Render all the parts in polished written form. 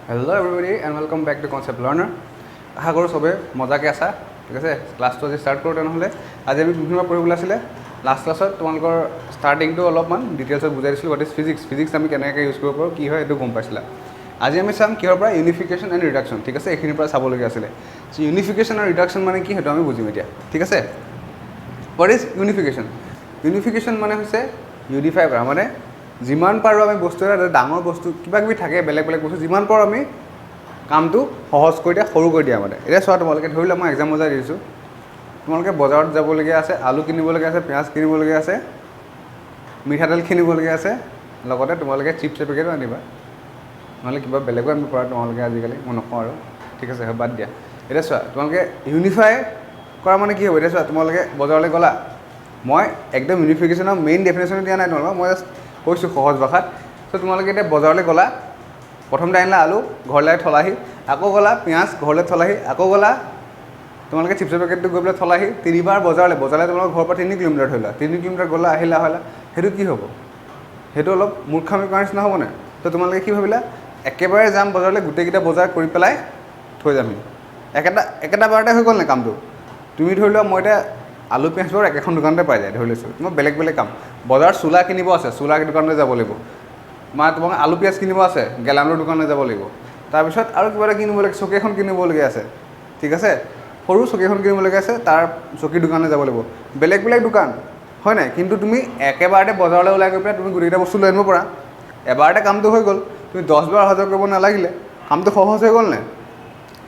Hello everybody and welcome back to Concept Learner. আশা কৰোঁ সবে মজাকৈ আছা ঠিক আছে ক্লাছটো আজি ষ্টাৰ্ট কৰোঁ তেনেহ'লে আজি আমি বিভিন্ন পঢ়িবলৈ আছিলে লাষ্ট ক্লাছত তোমালোকৰ ষ্টাৰ্টিংটো অলপমান ডিটেইলছত বুজাই দিছিলোঁ হোৱাট ইজ ফিজিক্স আমি কেনেকৈ ইউজ কৰিব পাৰোঁ কি হয় এইটো গম পাইছিলা আজি আমি চাম কিহৰ পৰা ইউনিফিকেশ্যন এণ্ড ৰিডাকশ্যন ঠিক আছে এইখিনিৰ পৰা চাবলগীয়া আছিলে চ' ইউনিফিকেশ্যন আৰু ৰিডাকশ্যন মানে কি সেইটো আমি বুজিম এতিয়া ঠিক আছে হোৱাট ইজ ইউনিফিকেশ্যন মানে হৈছে ইউনিফাই কৰা মানে যিমান পাৰোঁ আমি বস্তু এটা ডাঙৰ বস্তু কিবা কিবি থাকে বেলেগ বেলেগ বস্তু যিমান পাৰোঁ আমি কামটো সহজ কৰি দিয়া সৰু কৰি দিয়া মানে এতিয়া চোৱা তোমালোকে ধৰি লোৱা মই এক্সাম বজাই দিছোঁ তোমালোকে বজাৰত যাবলগীয়া আছে আলু কিনিবলগীয়া আছে পিঁয়াজ কিনিবলগীয়া আছে মিঠাতেল কিনিবলগীয়া আছে লগতে তোমালোকে চিপছ পেকেটো আনিবা নহ'লে কিবা বেলেগো আনিব পাৰা তোমালোকে আজিকালি মই নকওঁ আৰু ঠিক আছে বাদ দিয়া এতিয়া চোৱা তোমালোকে ইউনিফাই কৰা মানে কি হ'ব এতিয়া চোৱা তোমালোকে বজাৰলৈ গ'লা মই একদম ইউনিফিকেশ্যনৰ মেইন ডেফিনেশ্যন দিয়া নাই তোমালোকক মই জাষ্ট কৈছোঁ সহজ ভাষাত চ' তোমালোকে এতিয়া বজাৰলৈ গ'লা প্ৰথমতে আনিলা আলু ঘৰলৈ থলাহি আকৌ গ'লা পিঁয়াজ ঘৰলৈ থলাহি আকৌ গ'লা তোমালোকে চিপছৰ পেকেটটো গৈ পেলাই থলাহি তিনিবাৰ বজাৰলৈ তোমালোকৰ ঘৰৰ পৰা 3 কিলোমিটাৰ থৈ লোৱা 3 কিলোমিটাৰ গ'লা আহিলা সেইটো কি হ'ব সেইটো অলপ মূৰ্খামি কৰাৰ নিচিনা হ'বনে তো তোমালোকে কি ভাবিলা একেবাৰে যাম বজাৰলৈ গোটেইকেইটা বজাৰ কৰি পেলাই থৈ যামহি একেটা বাৰতে হৈ গ'ল নে কামটো তুমি ধৰি লোৱা মই এতিয়া আলু পিঁয়াজ বাৰু একেখন দোকানতে পাই যায় ধৰি লৈছোঁ মই বেলেগ কাম বজাৰত চোলা কিনিব আছে চোলা দোকানলৈ যাব লাগিব তোমাক আলু পিঁয়াজ কিনিব আছে গেলামালৰ দোকানলৈ যাব লাগিব তাৰপিছত আৰু কিবা এটা কিনিব লাগে চকী এখন কিনিবলগীয়া আছে ঠিক আছে সৰু চকী এখন কিনিবলগীয়া আছে তাৰ চকী দোকানলৈ যাব লাগিব বেলেগ দোকান হয় নাই কিন্তু তুমি একেবাৰতে বজাৰলৈ ওলাই গৈ পেলাই তুমি গোটেইকেইটা বস্তু লৈ আনিব পাৰা এবাৰতে কামটো হৈ গ'ল তুমি 10 বাৰ অহা যোৱা কৰিব নালাগিলে কামটো সহজ হৈ গ'ল নে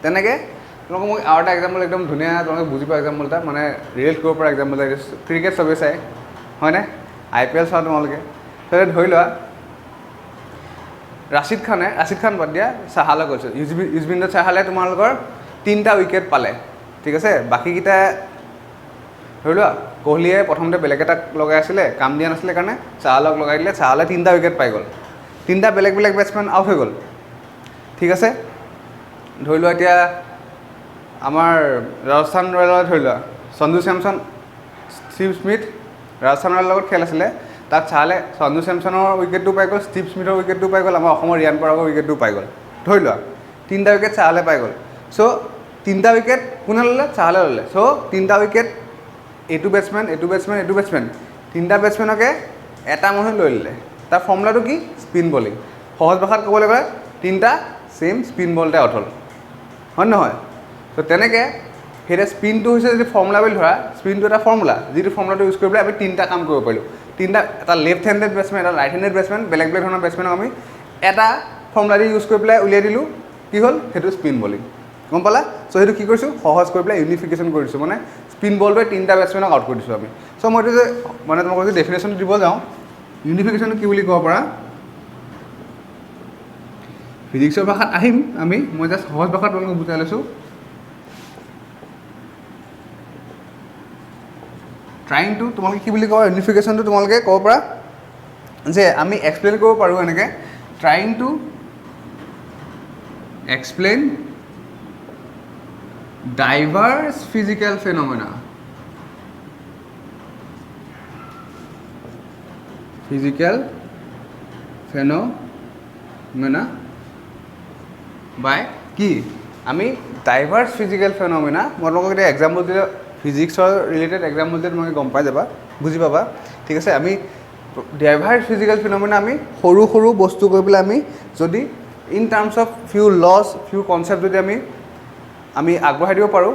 তেনেকৈ তোমালোকক মই আৰু এটা এক্সাম্পল একদম ধুনীয়া তোমালোকে বুজি পোৱা এক্সাম্পল এটা মানে ৰিলেট কৰিব পৰা এক্সাম্পল এটা ক্ৰিকেট চবেই চাই হয়নে IPL চোৱা তোমালোকে তাতে ধৰি লোৱা ৰাছিদ খান বাদ দিয়া চাহালে কৈছোঁ ইউজবেন্দ্ৰ চাহালে তোমালোকৰ 3টা উইকেট পালে ঠিক আছে বাকীকেইটা ধৰি লোৱা কোহলিয়ে প্ৰথমতে বেলেগ এটাক লগাই আছিলে কাম দিয়া নাছিলে কাৰণে চাহালক লগাই দিলে চাহালে 3টা উইকেট পাই গ'ল 3টা বেলেগ বেটছমেন আউট হৈ গ'ল ঠিক আছে ধৰি লোৱা এতিয়া আমাৰ ৰাজস্থান ৰয়েলৰ ধৰি লোৱা সঞ্জু চেমছন ষ্টিভ স্মিথ ৰাজস্থান ৰয়েলৰ লগত খেল আছিলে তাক চাহালে সঞ্জু চেমছনৰ উইকেটটো পাই গ'ল ষ্টিভ স্মিথৰ উইকেটটো পাই গ'ল আমাৰ অসমৰ ৰিয়ান পৰাগৰ উইকেটটো পাই গ'ল ধৰি লোৱা 3টা উইকেট চাহালে পাই গ'ল চ' 3টা উইকেট কোনে ল'লে চাহালে ল'লে চ' 3টা উইকেট এইটো বেটছমেন 3টা বেটছমেনকে এটা মানুহে লৈ ল'লে তাৰ ফৰ্মুলাটো কি স্পিন বলিং সহজ ভাষাত ক'বলৈ গ'লে 3টা ছেইম স্পিন বলতে আউট হ'ল হয় নহয় তো তেনেকৈ সেইটা স্পিনটো হৈছে যদি ফৰ্মুলা বুলি ধৰা স্পিনটো এটা ফৰ্মুলা যিটো ফৰ্মুলাটো ইউজ কৰি পেলাই আমি 3টা কাম কৰিব পাৰিলোঁ 3টা এটা লেফ্ট হেণ্ডেড বেটছমেন এটা ৰাইট হেণ্ডেড বেটছমেন বেলেগ ধৰণৰ বেটছমেনক আমি এটা ফৰ্মুলা দি ইউজ কৰি পেলাই উলিয়াই দিলোঁ কি হ'ল সেইটো স্পিন বলিং গম পালা চ' সেইটো কি কৰিছোঁ সহজ কৰি পেলাই ইউনিফিকেশ্যন কৰি দিছোঁ মানে স্পিন বলটোৱে 3টা বেটছমেনক আউট কৰি দিছোঁ আমি চ' মই এইটো যে মানে তোমাক যদি ডেফিনেশ্যনটো দিব যাওঁ ইউনিফিকেশ্যনটো কি বুলি ক'ব পাৰা ফিজিক্সৰ ভাষাত আহিম মই জাষ্ট সহজ ভাষাত তোমালোকক বুজাই লৈছোঁ ট্ৰাইং টু তোমালোকে কি বুলি ক'বা ইউনিফিকেশ্যনটো তোমালোকে ক'ব পাৰা যে আমি এক্সপ্লেইন কৰিব পাৰোঁ এনেকৈ trying to explain diverse physical phenomena by কি আমি ডাইভাৰ্ছ ফিজিকেল ফেনমেনা মই তোমালোকক এতিয়া এক্সাম্পল দিলে ফিজিক্সৰ ৰিলেটেড এক্সাম্পল দিলে তোমালোকে গম পাই যাবা বুজি পাবা ঠিক আছে আমি ডাইভাৰ্ছ ফিজিকেল ফেনমেনা আমি সৰু বস্তু কৰি পেলাই আমি যদি in terms of few laws few concept যদি আমি আগবঢ়াই দিব পাৰোঁ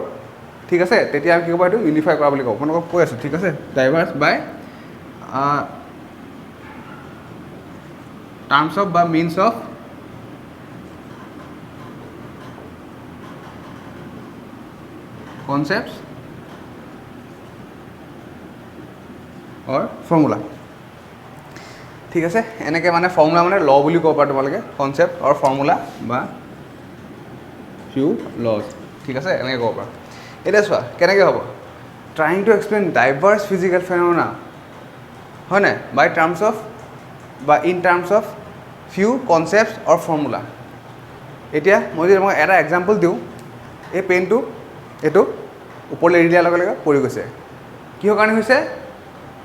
ঠিক আছে তেতিয়া আমি কি ক'ব সেইটো ইউনিফাই কৰা বুলি কওঁ মই কৈ আছোঁ ঠিক আছে ডাইভাৰ্ছ বাই টাৰ্মছ অফ বা means of concepts or formula ঠিক আছে এনেকৈ মানে ফৰ্মুলা মানে ল বুলি ক'ব পাৰা তোমালোকে কনচেপ্ট অৰ ফৰ্মুলা বা ফিউ লজ ঠিক আছে এনেকৈ ক'ব পাৰা এতিয়া চোৱা কেনেকৈ হ'ব trying to explain diverse physical phenomena হয় নাই বাই টাৰ্মছ অফ বা in terms of few concepts or formula এতিয়া মই যদি তোমাক এটা এক্সাম্পল দিওঁ এই পেনটো এইটো ওপৰলৈ এৰি দিয়াৰ লগে লগে পৰি গৈছে কিহৰ কাৰণে হৈছে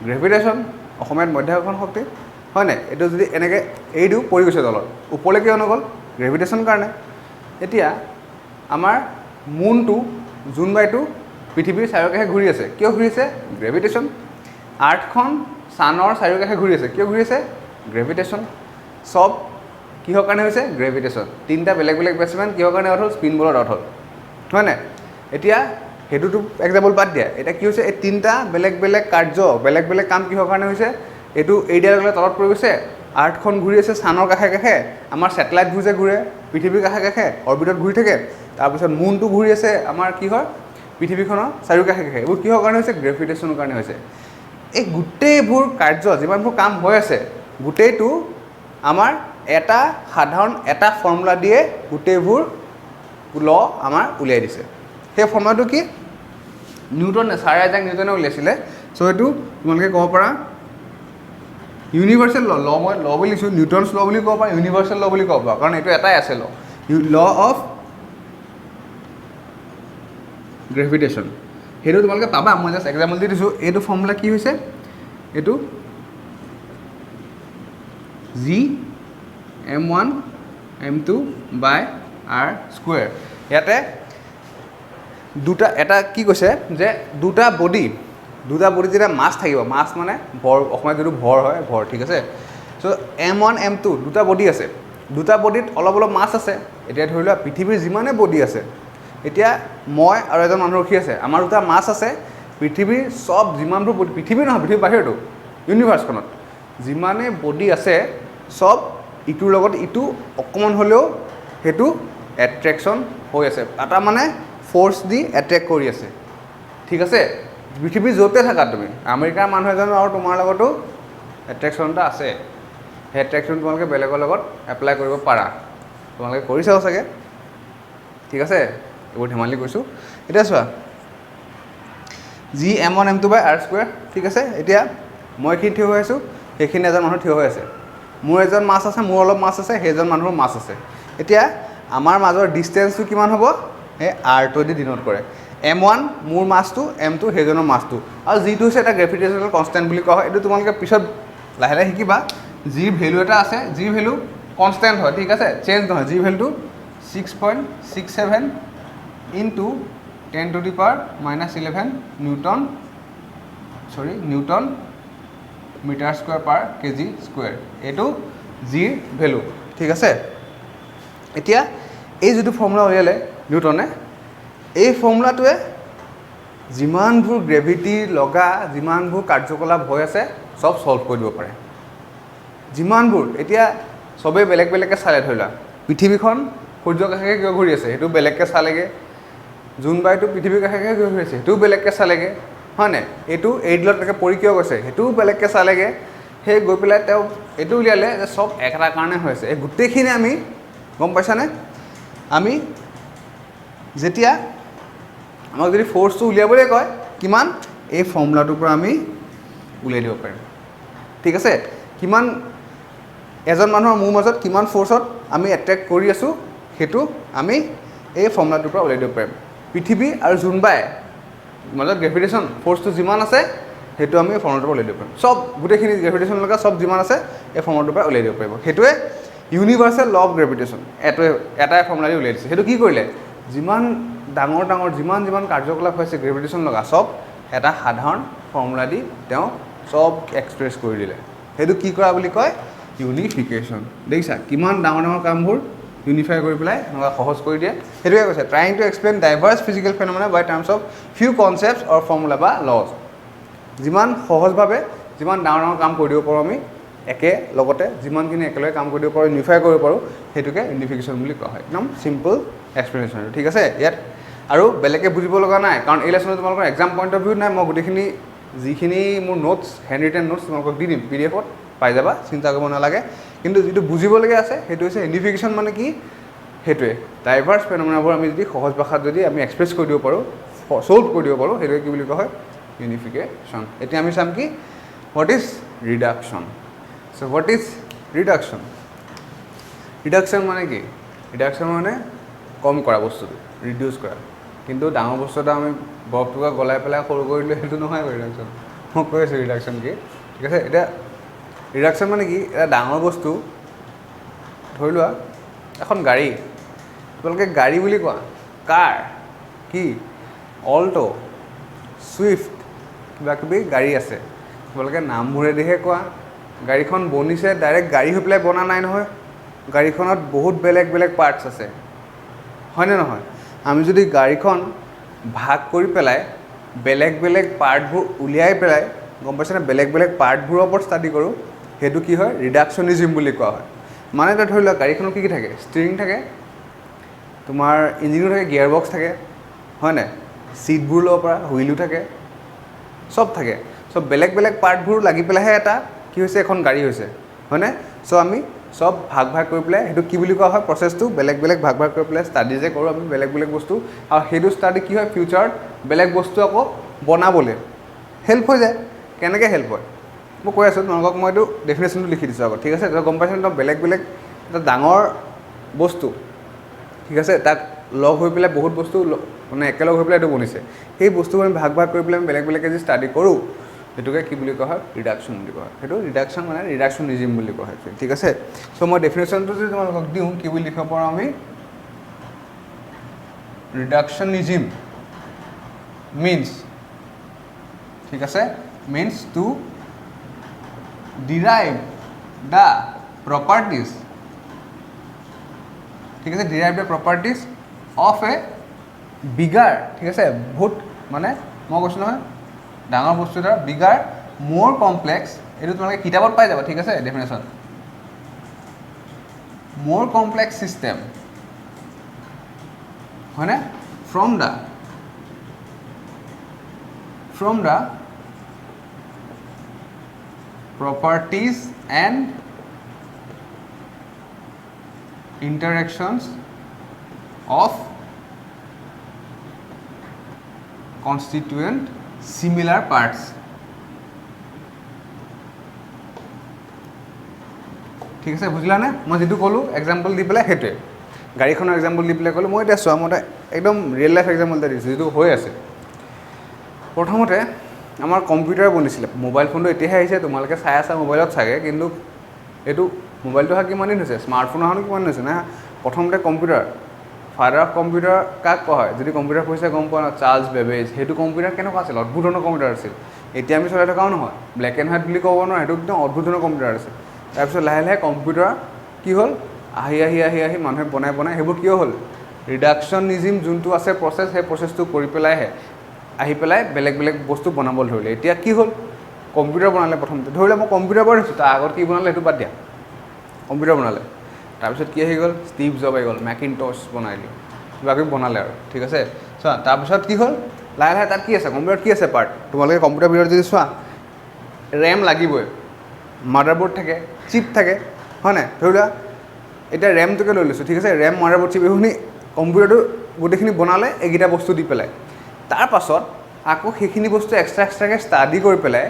গ্ৰেভিটেশ্যন অসমীয়াত মধ্যাকৰ্ষণ শক্তি হয় নাই এইটো যদি এনেকৈ এৰি দিওঁ পৰি গৈছে তলত ওপৰলৈ কিয় নগ'ল গ্ৰেভিটেশ্যন কাৰণে এতিয়া আমাৰ মুনটো জোনবাইটো পৃথিৱীৰ চাৰিওকাষে ঘূৰি আছে কিয় ঘূৰি আছে গ্ৰেভিটেশ্যন আৰ্থখন ছানৰ চাৰিওকাষে ঘূৰি আছে কিয় ঘূৰি আছে গ্ৰেভিটেশ্যন সব কিহৰ কাৰণে হৈছে গ্ৰেভিটেশ্যন তিনিটা বেলেগ বেলেগ বেটছমেন কিহৰ কাৰণে আউট হ'ল স্পিন বলত আউট হ'ল হয় নাই এতিয়া সেইটোতো এক্সাম্পল বাদ দিয়া এতিয়া কি হৈছে এই তিনিটা বেলেগ বেলেগ কাৰ্য বেলেগ বেলেগ কাম কিহৰ কাৰণে হৈছে এইটো এই দিয়াৰ লগে তলত পৰি গৈছে আৰ্থখন ঘূৰি আছে ছানৰ কাষে কাষে আমাৰ ছেটেলাইটবোৰ যে ঘূৰে পৃথিৱীৰ কাষে কাষে অৰ্বিটত ঘূৰি থাকে তাৰপিছত মুনটো ঘূৰি আছে আমাৰ কি হয় পৃথিৱীখনৰ চাৰিওকাষে কাষে এইবোৰ কিহৰ কাৰণে হৈছে গ্ৰেভিটেশ্যনৰ কাৰণে হৈছে এই গোটেইবোৰ কাৰ্য যিমানবোৰ কাম হৈ আছে গোটেইটো আমাৰ এটা সাধাৰণ এটা ফৰ্মুলা দিয়ে গোটেইবোৰ ল আমাৰ উলিয়াই দিছে সেই ফৰ্মুলাটো কি নিউটনে ছাৰ আইজাক নিউটনে উলিয়াইছিলে চ' এইটো তোমালোকে ক'ব পাৰা ইউনিভাৰ্চেল ল মই ল বুলি লিখিছোঁ নিউটনছ ল বুলি ক'ব পাৰা ইউনিভাৰ্চেল ল বুলি ক'ব পাৰা কাৰণ এইটো এটাই আছে ল অফ গ্ৰেভিটেশ্যন সেইটো তোমালোকে পাবা মই জাষ্ট এক্সাম্পল দি দিছোঁ এইটো ফৰ্মুলা কি হৈছে এইটো Gm1 m2 বাই r স্কুৱেৰ ইয়াতে দুটা এটা কি কৈছে যে দুটা বডি যেতিয়া মাছ থাকিব মাছ মানে ভৰ অসমীয়াত যিটো ভৰ হয় ভৰ ঠিক আছে চ' m1 m2 দুটা বডি আছে দুটা বডিত অলপ অলপ মাছ আছে এতিয়া ধৰি লোৱা পৃথিৱীৰ যিমানে বডি আছে এতিয়া মই আৰু এজন মানুহ ৰখি আছে আমাৰ দুটা মাছ আছে পৃথিৱীৰ সব যিমানবোৰ বডি পৃথিৱী নহয় পৃথিৱীৰ বাহিৰতো ইউনিভাৰ্ছখনত যিমানে বডি আছে সব ইটোৰ লগত ইটো অকণমান হ'লেও সেইটো এট্ৰেকশ্যন হৈ আছে এটা মানে ফ'ৰ্চ দি এট্ৰেক্ট কৰি আছে ঠিক আছে পৃথিৱীৰ য'তে থাকা তুমি আমেৰিকাৰ মানুহ এজন আৰু তোমাৰ লগতো এট্ৰেকশ্যন এটা আছে সেই এট্ৰেকশ্যন তোমালোকে বেলেগৰ লগত এপ্লাই কৰিব পাৰা তোমালোকে কৰিছাও চাগে ঠিক আছে এইবোৰ ধেমালি কৈছোঁ এতিয়া চোৱা Gm1 m2 বাই r স্কুৱেৰ ঠিক আছে এতিয়া মই এইখিনি থিয় হৈ আছোঁ সেইখিনি এজন মানুহ থিয় হৈ আছে মোৰ এজন মাছ আছে মোৰ অলপ মাছ আছে সেইজন মানুহৰ মাছ আছে এতিয়া আমাৰ মাজৰ ডিষ্টেঞ্চটো কিমান হ'ব সেই r2 দি ডিনোট কৰে m1 মোৰ মাছটো m2 সেইজনৰ মাছটো আৰু যিটো হৈছে এটা গ্ৰেভিটেশ্যনেল কনষ্টেণ্ট বুলি কোৱা হয় এইটো তোমালোকে পিছত লাহে লাহে শিকিবা যি ভেলু এটা আছে যি ভেলু কনষ্টেণ্ট হয় ঠিক আছে চেঞ্জ নহয় যি ভেলুটো 6.67 into 10 to the power -11 newton metre square per KG square এইটো জিৰ ভেলু ঠিক আছে এতিয়া এই যিটো ফৰ্মুলা উলিয়ালে নিউটনে এই ফৰ্মুলাটোৱে যিমানবোৰ গ্ৰেভিটি লগা যিমানবোৰ কাৰ্যকলাপ হৈ আছে সব সলভ কৰি দিব পাৰে যিমানবোৰ এতিয়া সবেই বেলেগ বেলেগকৈ চালে ধৰি লোৱা পৃথিৱীখন সূৰ্যৰ কাষে কিয় ঘূৰি আছে সেইটো বেলেগকৈ চালেগৈ জোনবাইটো পৃথিৱীৰ কাষে কাষে ঘূৰি আছে সেইটোও বেলেগকৈ চালেগৈ হয় নাই এইটো এইডলত এনেকৈ পৰি কিয় গৈছে সেইটোও বেলেগকৈ চালেগৈ সেই গৈ পেলাই তেওঁ এইটো উলিয়ালে যে সব এটা কাৰণে হৈ আছে এই গোটেইখিনি আমি গম পাইছানে আমি যেতিয়া আমাক যদি ফ'ৰ্চটো উলিয়াবলৈ কয় কিমান এই ফৰ্মুলাটোৰ পৰা আমি উলিয়াই দিব পাৰিম ঠিক আছে কিমান এজন মানুহৰ মোৰ মাজত কিমান ফ'ৰ্চত আমি এট্ৰেক্ট কৰি আছোঁ সেইটো আমি এই ফৰ্মুলাটোৰ পৰা উলিয়াই দিব পাৰিম পৃথিৱী আৰু জোনবাই মাজত গ্ৰেভিটেশ্যন ফ'ৰ্চটো যিমান আছে সেইটো আমি এই ফৰ্মুলাটোৰ পৰা উলিয়াই দিব পাৰিম সব গোটেইখিনি গ্ৰেভিটেশ্যন লগা সব যিমান আছে এই ফৰ্মুলাটোৰ পৰা উলিয়াই দিব পাৰিব সেইটোৱে ইউনিভাৰ্চেল ল অফ গ্ৰেভিটেশ্যন এটাই ফৰ্মুলা দি উলিয়াই দিছে সেইটো কি কৰিলে যিমান ডাঙৰ ডাঙৰ যিমান কাৰ্যকলাপ হৈছে গ্ৰেভিটেশ্যন লগা সব এটা সাধাৰণ ফৰ্মুলা দি তেওঁ সব এক্সপ্ৰেছ কৰি দিলে সেইটো কি কৰা বুলি কয় ইউনিফিকেশ্যন দেখিছা কিমান ডাঙৰ ডাঙৰ কামবোৰ ইউনিফাই কৰি পেলাই এনেকুৱা সহজ কৰি দিয়ে সেইটোৱে কৈছে trying to explain diverse physical phenomena by terms of few concepts or formula বা লজ যিমান সহজভাৱে যিমান ডাঙৰ ডাঙৰ কাম কৰি দিব পাৰোঁ আমি একে লগতে যিমানখিনি একেলগে কাম কৰি দিব পাৰোঁ ইউনিফাই কৰিব পাৰোঁ সেইটোকে ইউনিফিকেশ্যন বুলি কোৱা হয় একদম চিম্পল এক্সপ্লেনেশ্যন ঠিক আছে ইয়াত আৰু বেলেগে বুজিব লগা নাই কাৰণ এই লেচনত তোমালোকৰ এক্সাম পইণ্ট অফ ভিউ নাই মই গোটেইখিনি যিখিনি মোৰ নোটছ হেণ্ড ৰিটেন নোটছ তোমালোকক দি দিম PDF-ত পাই যাবা চিন্তা কৰিব নালাগে কিন্তু যিটো বুজিবলগীয়া আছে সেইটো হৈছে ইউনিফিকেশ্যন মানে কি সেইটোৱে ডাইভাৰ্ছ ফেনমেনাবোৰ আমি যদি সহজ ভাষাত যদি আমি এক্সপ্ৰেছ কৰি দিব পাৰোঁ ছল্ভ কৰি দিব পাৰোঁ সেইটোৱে কি বুলি কোৱা হয় ইউনিফিকেশ্যন এতিয়া আমি চাম কি what is reduction so' what is reduction reduction মানে কি ৰিডাকশ্যন মানে কম কৰা বস্তুটো ৰিডিউচ কৰা কিন্তু ডাঙৰ বস্তু এটা আমি বৰফটোকে গলাই পেলাই সৰু কৰি দিলে সেইটো নহয় ৰিডাকশ্যন মই কৈ আছোঁ ৰিডাকশ্যন কি ঠিক আছে এতিয়া ৰিডাকশ্যন মানে কি এটা ডাঙৰ বস্তু ধৰি লোৱা এখন তোমালোকে গাড়ী বুলি কোৱা, কাৰ, কি, অল্টো, ছুইফ্ট, কিবা কিবি গাড়ী আছে, তোমালোকে নামবোৰেদিহে কোৱা। গাড়ীখন বনিছে ডাইৰেক্ট গাড়ী হৈ পেলাই বনা নাই নহয়, গাড়ীখনত বহুত বেলেগ বেলেগ পাৰ্টছ আছে, হয়নে নহয়? আমি যদি গাড়ীখন ভাগ কৰি পেলাই বেলেগ বেলেগ পাৰ্টবোৰ উলিয়াই পেলাই, গম পাইছেনে, বেলেগ বেলেগ পাৰ্টবোৰৰ ওপৰত ষ্টাডি কৰোঁ, সেইটো কি হয়, ৰিডাকশ্যনিজিম বুলি কোৱা হয়। মানে এতিয়া ধৰি লোৱা গাড়ীখনত কি কি থাকে, ষ্টিৰিং থাকে, তোমাৰ ইঞ্জিনো থাকে, গিয়াৰ বক্স থাকে, হয় নাই, ছিটবোৰ ল'ব পৰা, হুইলো থাকে, চব থাকে। চ' বেলেগ বেলেগ পাৰ্টবোৰ লাগি পেলাইহে এটা কি হৈছে, এখন গাড়ী হৈছে, হয়নে? চ' আমি চব ভাগ ভাগ কৰি পেলাই সেইটো কি বুলি কোৱা হয়, প্ৰচেছটো বেলেগ বেলেগ ভাগ ভাগ কৰি পেলাই ষ্টাডি যে কৰোঁ আমি বেলেগ বেলেগ বস্তু, আৰু সেইটো ষ্টাডি কি হয়, ফিউচাৰত বেলেগ বস্তু আকৌ বনাবলৈ হেল্প হৈ যায়। কেনেকৈ হেল্প হয় মই কৈ আছোঁ তোমালোকক, মই এইটো ডেফিনেশ্যনটো লিখি দিছোঁ আগত, ঠিক আছে? তই গম পাইছোঁ একদম বেলেগ বেলেগ এটা ডাঙৰ বস্তু, ঠিক আছে, তাক লগ হৈ পেলাই বহুত বস্তু মানে একেলগ হৈ পেলাই এইটো বনিছে, সেই বস্তুবোৰ আমি ভাগ ভাগ কৰি পেলাই আমি বেলেগ বেলেগকৈ যি ষ্টাডি কৰোঁ, সেইটোকে কি বুলি কোৱা হয়, ৰিডাকশ্যন বুলি কোৱা হয়। সেইটো ৰিডাকশ্যন মানে ৰিডাকশ্যনিজিম বুলি কোৱা হয়, ঠিক আছে? চ' মই ডেফিনেশ্যনটো যদি তোমালোকক দিওঁ, কি বুলি লিখিব পাৰোঁ আমি, ৰিডাকশ্যনিজিম মিনছ, ঠিক আছে, means to derive the properties, ঠিক আছে, derive the properties of a bigger, ঠিক আছে, বহুত মানে মই কৈছোঁ নহয় ডাঙৰ বস্তু এটা, বিগাৰ মোৰ কমপ্লেক্স, এইটো তোমালোকে কিতাপত পাই যাবা, ঠিক আছে, ডেফিনেশ্যন, মোৰ কমপ্লেক্স ছিষ্টেম, হয়নে, from the properties and interactions of constituent similar parts, ঠিক আছে, বুজিলানে? মই যিটো ক'লোঁ এক্সাম্পল দি পেলাই সেইটোৱে, গাড়ীখনৰ এক্সাম্পল দি পেলাই ক'লোঁ। মই এতিয়া চোৱা মতে একদম ৰিয়েল লাইফ এক্সাম্পল এটা দিছোঁ যিটো হৈ আছে। প্ৰথমতে আমাৰ কম্পিউটাৰ বনিছিলে, মোবাইল ফোনটো এতিয়াহে আহিছে, তোমালোকে চাই আছা মোবাইলত চাগে, কিন্তু এইটো মোবাইলটো অহা কিমান দিন হৈছে, স্মাৰ্টফোন অহানো কিমান দিন হৈছে না। প্ৰথমতে কম্পিউটাৰ, ফাদাৰ অফ কম্পিউটাৰ কাক কোৱা হয়, যদি কম্পিউটাৰ পঢ়িছে গম পোৱা ন, চাৰ্লছ বেবেজ। সেইটো কম্পিউটাৰ কেনেকুৱা আছিল, অদ্ভুত ধৰণৰ কম্পিউটাৰ আছিল, এতিয়া আমি চলাই থকাও নহয়, ব্লেক এণ্ড হোৱাইট বুলি ক'ব নোৱাৰে, সেইটো একদম অদ্ভুত ধৰণৰ কম্পিউটাৰ আছিল। তাৰপিছত লাহে লাহে কম্পিউটাৰ কি হ'ল, আহি আহি আহি আহি মানুহে বনাই বনাই সেইবোৰ কিয় হ'ল, ৰিডাকশ্যনিজিম যোনটো আছে প্ৰচেছ, সেই প্ৰচেছটো কৰি পেলাইহে আহি পেলাই বেলেগ বেলেগ বস্তু বনাবলৈ ধৰিলে। এতিয়া কি হ'ল, কম্পিউটাৰ বনালে প্ৰথমতে, ধৰি লওক মই কম্পিউটাৰ বনাইছোঁ, তাৰ আগত কি বনালে সেইটো বাদ দিয়া, কম্পিউটাৰ বনালে, তাৰপিছত কি আহি গ'ল, ষ্টিভ জব আহি গ'ল, মেকিনটছ বনাই দিলে, কিবা কিবি বনালে আৰু, ঠিক আছে। চোৱা তাৰপিছত কি হ'ল, লাহে লাহে তাত কি আছে, কম্পিউটাৰত কি আছে পাৰ্ট, তোমালোকে কম্পিউটাৰ ভিতৰত যদি চোৱা, ৰেম লাগিবই, মাডাৰবৰ্ড থাকে, চিপ থাকে, হয় নাই? ধৰি লোৱা এতিয়া ৰেমটোকে লৈ লৈছোঁ, ঠিক আছে, ৰেম, মাডাৰবৰ্ড, চিপ, এইখিনি কম্পিউটাৰটো গোটেইখিনি বনালে এইকেইটা বস্তু দি পেলাই। তাৰপাছত আকৌ সেইখিনি বস্তু এক্সট্ৰাকৈ ষ্টাডি কৰি পেলাই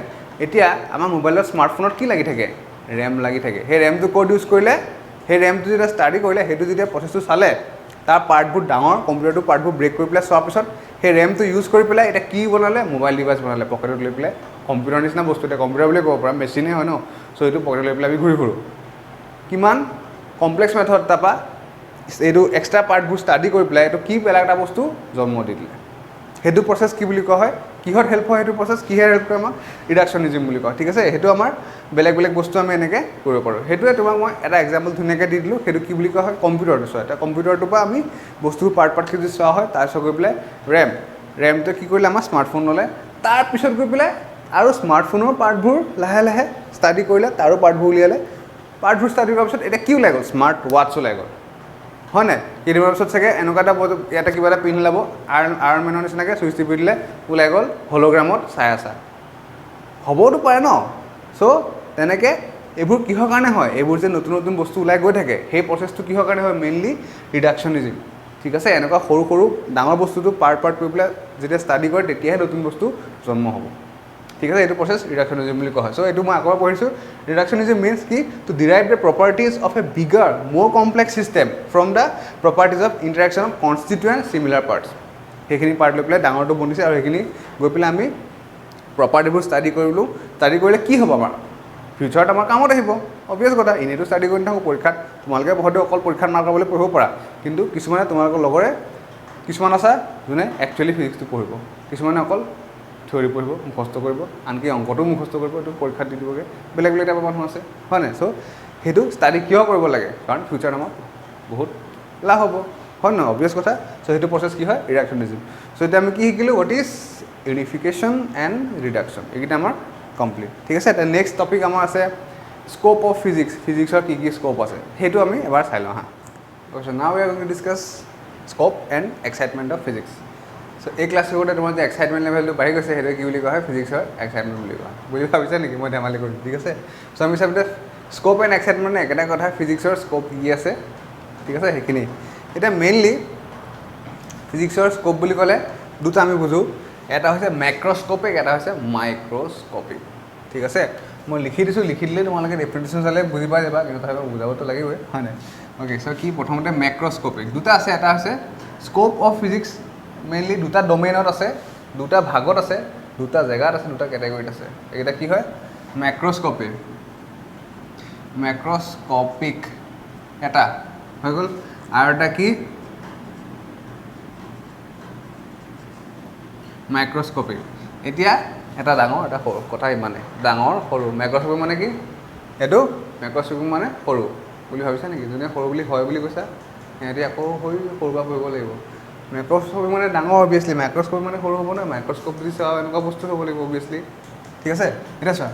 এতিয়া আমাৰ মোবাইলত স্মাৰ্টফোনত কি লাগি থাকে, ৰেম লাগি থাকে। সেই ৰেমটো ক'ত ইউজ কৰিলে, সেই ৰেমটো যেতিয়া ষ্টাডি কৰিলে, সেইটো যেতিয়া প্ৰচেছটো চালে, তাৰ পাৰ্টবোৰ ডাঙৰ, কম্পিউটাৰটো পাৰ্টবোৰ ব্ৰেক কৰি পেলাই চোৱাৰ পিছত সেই ৰেমটো ইউজ কৰি পেলাই এতিয়া কি বনালে, মোবাইল ডিভাইচ বনালে, পকেটত লৈ পেলাই, কম্পিউটাৰ নিচিনা বস্তু, এতিয়া কম্পিউটাৰ বুলিয়ে ক'ব পাৰা, মেচিনে হয় ন, চ' এইটো পকেটত লৈ পেলাই আমি ঘূৰি ফুৰোঁ। কিমান কমপ্লেক্স মেথড, তাৰপৰা এইটো এক্সট্ৰা পাৰ্টবোৰ ষ্টাডি কৰি পেলাই এইটো কি বেলেগ এটা বস্তু জন্ম দি দিলে। সেইটো প্ৰচেছ কি বুলি কোৱা হয়, কিহত হেল্প হয় সেইটো প্ৰচেছ, কিহে হেল্প কৰে আমাক, ৰিডাকশ্যনিজিম বুলি কোৱা হয়, ঠিক আছে। সেইটো আমাৰ বেলেগ বেলেগ বস্তু আমি এনেকৈ কৰিব পাৰোঁ। সেইটোৱে তোমাক মই এটা এক্সাম্পল ধুনীয়াকৈ দি দিলোঁ, সেইটো কি বুলি কোৱা হয়, কম্পিউটাৰটো চোৱা। এতিয়া কম্পিউটাৰটোৰ পৰা আমি বস্তুবোৰ পাৰ্ট পাৰ্টকৈ যদি চোৱা হয়, তাৰপিছত গৈ পেলাই ৰেমটোৱে কি কৰিলে, আমাৰ স্মাৰ্টফোন ল'লে, তাৰপিছত গৈ পেলাই আৰু স্মাৰ্টফোনৰ পাৰ্টবোৰ লাহে লাহে ষ্টাডি কৰিলে, তাৰো পাৰ্টবোৰ উলিয়ালে, পাৰ্টবোৰ ষ্টাডি কৰাৰ পিছত এতিয়া কি ওলাই গ'ল, স্মাৰ্ট ৱাটছ ওলাই গ'ল, হয় নাই? কেইদিনমানৰ পিছত চাগে এনেকুৱা এটা ইয়াতে কিবা এটা পিন ওলাব, আয়ৰন মেনৰ নিচিনাকৈ চুইচ টিপি দিলে ওলাই গ'ল হলোগ্ৰামত চাই আছা, হ'বওতো পাৰে ন। চ' তেনেকৈ এইবোৰ কিহৰ কাৰণে হয়, এইবোৰ যে নতুন নতুন বস্তু ওলাই গৈ থাকে, সেই প্ৰচেছটো কিহৰ কাৰণে হয়, মেইনলি ৰিডাকশ্যনিজিম, ঠিক আছে। এনেকুৱা সৰু সৰু ডাঙৰ বস্তুটো পাৰ্ট কৰি পেলাই যেতিয়া ষ্টাডি কৰে, তেতিয়াহে নতুন বস্তু জন্ম হ'ব, ঠিক আছে। এইটো প্ৰচেছ ৰিডাকশ্যনিজিম বুলি কোৱা হয়। চ' এইটো মই আকৌ পঢ়িছোঁ, ৰিডাকশ্যনিজিম মিনছ কি, to derive the properties of a bigger more complex system from the properties of interaction of constituent similar parts. সেইখিনি পাৰ্ট লৈ পেলাই ডাঙৰটো বনিছে, আৰু সেইখিনি গৈ পেলাই আমি প্ৰপাৰ্টিবোৰ ষ্টাডি কৰিলোঁ। ষ্টাডি কৰিলে কি হ'ব আমাৰ ফিউচাৰত আমাৰ কামত আহিব অবভিয়াছ কথা এনেইতো ষ্টাডি কৰি নাথাকোঁ পৰীক্ষাত তোমালোকে হয়তো অকল পৰীক্ষাত মাৰ্ক পাবলৈ পঢ়িব পাৰা কিন্তু কিছুমানে তোমালোকৰ লগৰে কিছুমান আছে যোনে একচুৱেলি ফিজিক্সটো পঢ়িব কিছুমানে অকল থিয়ৰী পঢ়িব মুখস্থ কৰিব আনকি অংকটো মুখস্থ কৰিব এইটো পৰীক্ষাত দি দিবগৈ বেলেগ বেলেগ টাইপৰ মানুহ আছে হয় নাই চ' সেইটো ষ্টাডি কিয় কৰিব লাগে কাৰণ ফিউচাৰত আমাৰ বহুত লাভ হ'ব হয় নহয় অবভিয়াছ কথা চ' সেইটো প্ৰচেছ কি হয় ৰিডাকশ্যনিজম চ' এতিয়া আমি কি শিকিলোঁ what is unification and reduction এইকেইটা আমাৰ কমপ্লিট ঠিক আছে এতিয়া নেক্সট টপিক আমাৰ আছে স্ক'প অফ ফিজিক্সৰ কি স্ক'প আছে সেইটো আমি এবাৰ চাই লওঁ হা so' now we are going to discuss scope and excitement of physics so' এই ক্লাছ কৰোঁতে তোমাৰ যে এক্সাইটমেণ্ট লেভেলটো বাঢ়ি গৈছে সেইটো কি বুলি কোৱা হয় ফিজিক্সৰ এক্সাইটমেণ্ট বুলি কোৱা বুজি ভাবিছা নেকি মই ধেমালি কৰিছোঁ ঠিক আছে চ' আমি চাবলৈ স্ক'প এণ্ড এক্সাইটমেণ্ট একেটা কথা ফিজিক্সৰ স্ক'প কি আছে ঠিক আছে সেইখিনি এতিয়া মেইনলি ফিজিক্সৰ স্ক'প বুলি ক'লে দুটা আমি বুজোঁ এটা হৈছে মেক্ৰস্কপিক এটা হৈছে মাইক্ৰস্কপিক ঠিক আছে মই লিখি দিছোঁ লিখি দিলে তোমালোকে ডেফিনেশ্যন চালে বুজি পাই যাবা কিন্তু তথাপিও বুজাবতো লাগিবই হয় নাই অ'কে চ' কি প্ৰথমতে মেক্ৰস্কপিক দুটা আছে এটা হৈছে স্ক'প অফ ফিজিক্স মেইনলি দুটা ডমেইনত আছে দুটা ভাগত আছে দুটা জেগাত আছে দুটা কেটেগৰীত আছে এইকেইটা কি হয় মেক্ৰস্কপিক এটা হৈ গ'ল আৰু এটা কি মাইক্ৰস্কপিক এতিয়া এটা ডাঙৰ এটা সৰু কথা ইমানে ডাঙৰ সৰু মাইক্ৰস্কপিক মানে কি এইটো মাইক্ৰস্কপিক মানে সৰু বুলি ভাবিছা নেকি যোনে সৰু বুলি হয় বুলি কৈছা সিহঁতি আকৌ সৰুৰ পৰা পঢ়িব লাগিব মাইক্ৰস্কপিক মানে ডাঙৰ অবভিয়াছলি মাইক্ৰস্কপিক মানে সৰু হ'ব নহয় মাইক্ৰস্কপ যদি চোৱা এনেকুৱা বস্তু হ'ব লাগিব অবভিয়াছলি ঠিক আছে এতিয়া চোৱা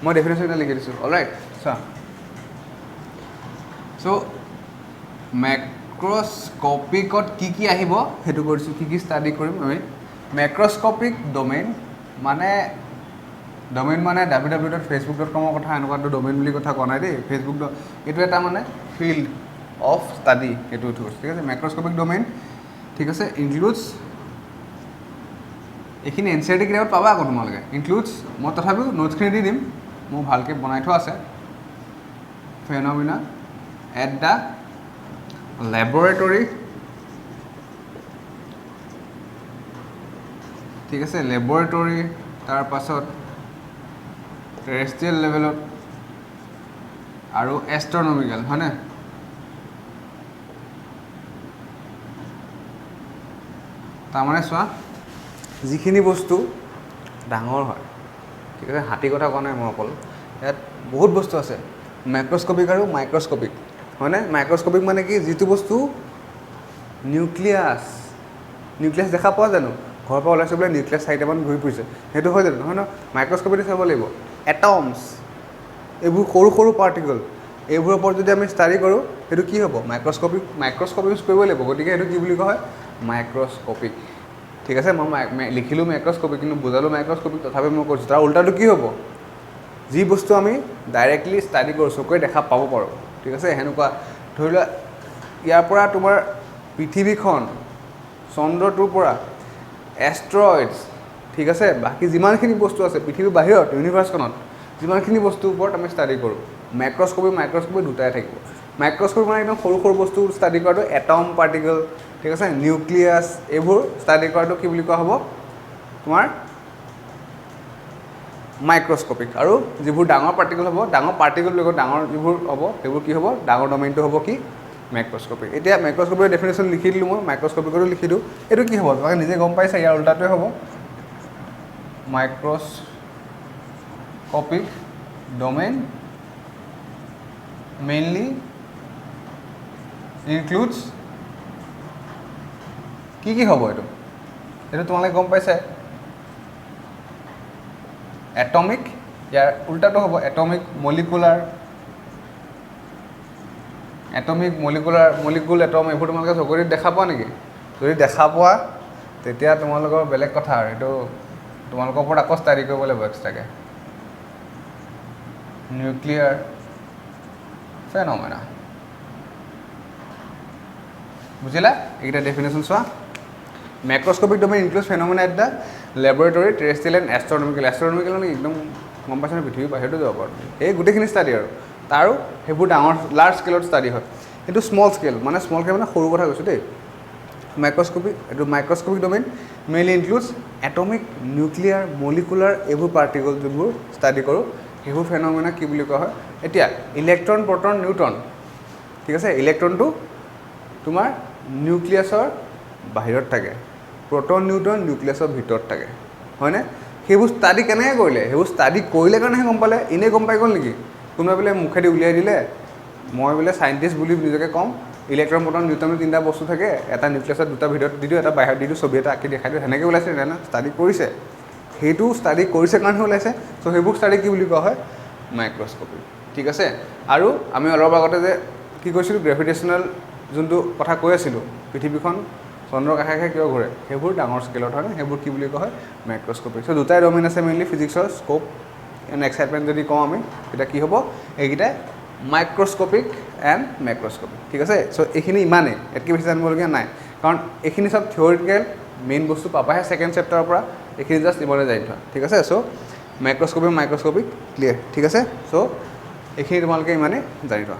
মই ডেফিনেশ্যন এটা লিখি দিছোঁ অলৰাইট চোৱা চ' মাইক্ৰস্কপিকত কি আহিব সেইটো কৰিছোঁ কি ষ্টাডি কৰিম আমি মেক্ৰস্কপিক ডমেইন মানে www.facebook.com কথা এনেকুৱাটো ডমেইন বুলি কথা কোৱা নাই দেই ফেচবুক এইটো এটা মানে ফিল্ড অফ ষ্টাডি সেইটো কৈছোঁ ঠিক আছে মেক্ৰস্কপিক ডমেইন ঠিক আছে ইনক্লুডছ এইখিনি NCERT কিতাপত পাবা আকৌ তোমালোকে ইনক্লুডছ মই তথাপিও নোটছখিনি দি দিম মোৰ ভালকৈ বনাই থোৱা আছে ফেনমিনা এট দ্য লেবৰেটৰী ঠিক আছে লেবৰেটৰী তাৰপাছত টেৰেষ্ট্ৰিয়েল লেভেলত আৰু এষ্ট্ৰনমিকেল হয়নে তাৰমানে চোৱা যিখিনি বস্তু ডাঙৰ হয় ঠিক আছে হাতী কথা কোৱা নাই মই অকল ইয়াত বহুত বস্তু আছে মাইক্ৰস্কপিক আৰু মাইক্ৰস্কপিক হয়নে মাইক্ৰস্কপিক মানে কি যিটো বস্তু নিউক্লিয়াছ দেখা পোৱা জানো ঘৰৰ পৰা ওলাইছে বোলে নিউক্লিয়াছ 4টামান ঘূৰি ফুৰিছে সেইটো হয় জানো নহয় ন মাইক্ৰস্কপিটো চাব লাগিব এটমছ এইবোৰ সৰু সৰু পাৰ্টিকল এইবোৰৰ ওপৰত যদি আমি ষ্টাডি কৰোঁ সেইটো কি হ'ব মাইক্ৰস্কপিক ইউজ কৰিব লাগিব গতিকে সেইটো কি বুলি কোৱা হয় মাইক্ৰস্কপিক ঠিক আছে মই লিখিলোঁ মাইক্ৰস্কপিক কিন্তু বুজালোঁ মাইক্ৰস্কপিক তথাপি মই কৈছোঁ তাৰ উল্টাটো কি হ'ব যি বস্তু আমি ডাইৰেক্টলি ষ্টাডি কৰোঁ চকুৰে দেখা পাব পাৰোঁ ঠিক আছে সেনেকুৱা ধৰি লোৱা ইয়াৰ পৰা তোমাৰ পৃথিৱীখন চন্দ্ৰটোৰ পৰা এষ্ট্ৰইডছ ঠিক আছে বাকী যিমানখিনি বস্তু আছে পৃথিৱীৰ বাহিৰত ইউনিভাৰ্ছখনত যিমানখিনি বস্তুৰ ওপৰত আমি ষ্টাডি কৰোঁ মাইক্ৰস্কপিক দুটাই থাকিব মাইক্ৰস্কপিক মানে একদম সৰু সৰু বস্তু ষ্টাডি কৰাটো এটম পাৰ্টিকল ঠিক আছে নিউক্লিয়াছ এইবোৰ ষ্টাডি কৰাটো কি বুলি কোৱা হ'ব তোমাৰ মাইক্ৰস্কপিক আৰু যিবোৰ ডাঙৰ পাৰ্টিকল হ'ব ডাঙৰ পাৰ্টিকল লগত ডাঙৰ যিবোৰ হ'ব সেইবোৰ কি হ'ব ডাঙৰ ডমেইনটো হ'ব কি মাইক্ৰস্কপিক এতিয়া মাইক্ৰস্কপিকৰ ডেফিনেশ্যন লিখি দিলোঁ মই মাইক্ৰস্কপিকৰো লিখি দিওঁ এইটো কি হ'ব তোমালোকে নিজে গম পাইছা ইয়াৰ উল্টাটোৱে হ'ব মাইক্ৰস্কপিক ডমেইন মেইনলি ইনক্লুডছ কি হ'ব এইটো তোমালোকে গম পাইছে এটমিক ইয়াৰ উল্টাটো হ'ব এটমিক মলিকুল এটম এইবোৰ তোমালোকে চকুৰিত দেখা পোৱা নেকি যদি দেখা পোৱা তেতিয়া তোমালোকৰ বেলেগ কথা আৰু এইটো তোমালোকৰ ওপৰত আকৌ ষ্টাডি কৰিব লাগিব এক্সট্ৰাকৈ নিউক্লিয়াৰ ফেনমেনা বুজিলা এইকেইটা ডেফিনেশ্যন চোৱা microscopic domain includes phenomena at the laboratory terrestrial and astronomical মানে একদম গম পাইছে নহয় পৃথিৱীৰ বাহিৰতো যাব পাৰোঁ এই গোটেইখিনি ষ্টাডি আৰু তাৰো সেইবোৰ ডাঙৰ লাৰ্জ স্কেলত ষ্টাডি হয় কিন্তু স্মল স্কেল মানে সৰু কথা কৈছোঁ দেই microscopic domain mainly includes atomic nuclear molecular এইবোৰ পাৰ্টিকল যোনবোৰ ষ্টাডি কৰোঁ সেইবোৰ ফেনমেনা কি বুলি কোৱা হয় এতিয়া ইলেক্ট্ৰন প্ৰটন নিউট্ৰন ঠিক আছে ইলেক্ট্ৰনটো তোমাৰ নিউক্লিয়াছৰ বাহিৰত থাকে প্ৰটন নিউট্ৰন নিউক্লিয়াছৰ ভিতৰত থাকে হয়নে সেইবোৰ ষ্টাডি কেনেকৈ কৰিলে সেইবোৰ ষ্টাডি কৰিলে কাৰণেহে গম পালে এনেই গম পাই গ'ল নেকি কোনোবাই বোলে মুখেদি উলিয়াই দিলে মই বোলে চাইণ্টিষ্ট বুলি নিজকে ক'ম ইলেক্ট্ৰন প্ৰটন নিউট্ৰন তিনিটা বস্তু থাকে এটা নিউক্লিয়াছত দুটা ভিতৰত দি দিওঁ এটা বাহিৰত দি দিওঁ ছবি এটা আঁকি দেখাই দিওঁ সেনেকৈ ওলাইছে না ষ্টাডি কৰিছে সেইটো ষ্টাডি কৰিছে কাৰণেহে ওলাইছে চ' সেইবোৰ ষ্টাডি কি বুলি কোৱা হয় মাইক্ৰস্কপি ঠিক আছে আৰু আমি অলপ আগতে যে কি কৈছিলোঁ গ্ৰেভিটেশ্যনেল যোনটো কথা কৈ আছিলোঁ পৃথিৱীখন চন্দ্ৰৰ কাষে কাষে কিয় ঘূৰে সেইবোৰ ডাঙৰ স্কেলত হয় সেইবোৰ কি বুলি কোৱা হয় মাইক্ৰস্কপি চ' দুটাই ডমেইন আছে মেইনলি ফিজিক্সৰ স্ক'প এণ্ড এক্সাইটমেণ্ট যদি কওঁ আমি তেতিয়া কি হ'ব এইকেইটাই মাইক্ৰস্কপিক এণ্ড মেক্ৰস্কপিক ঠিক আছে চ' এইখিনি ইমানেই ইয়াতকৈ বেছি জানিবলগীয়া নাই কাৰণ এইখিনি চব থিয়ৰিটিকেল মেইন বস্তু পাবাহে ছেকেণ্ড চেপ্টাৰৰ পৰা এইখিনি জাষ্ট ইমানে জানি থোৱা ঠিক আছে চ' মাইক্ৰস্কপি মাইক্ৰস্কপিক ক্লিয়াৰ ঠিক আছে চ' এইখিনি তোমালোকে ইমানেই জানি থোৱা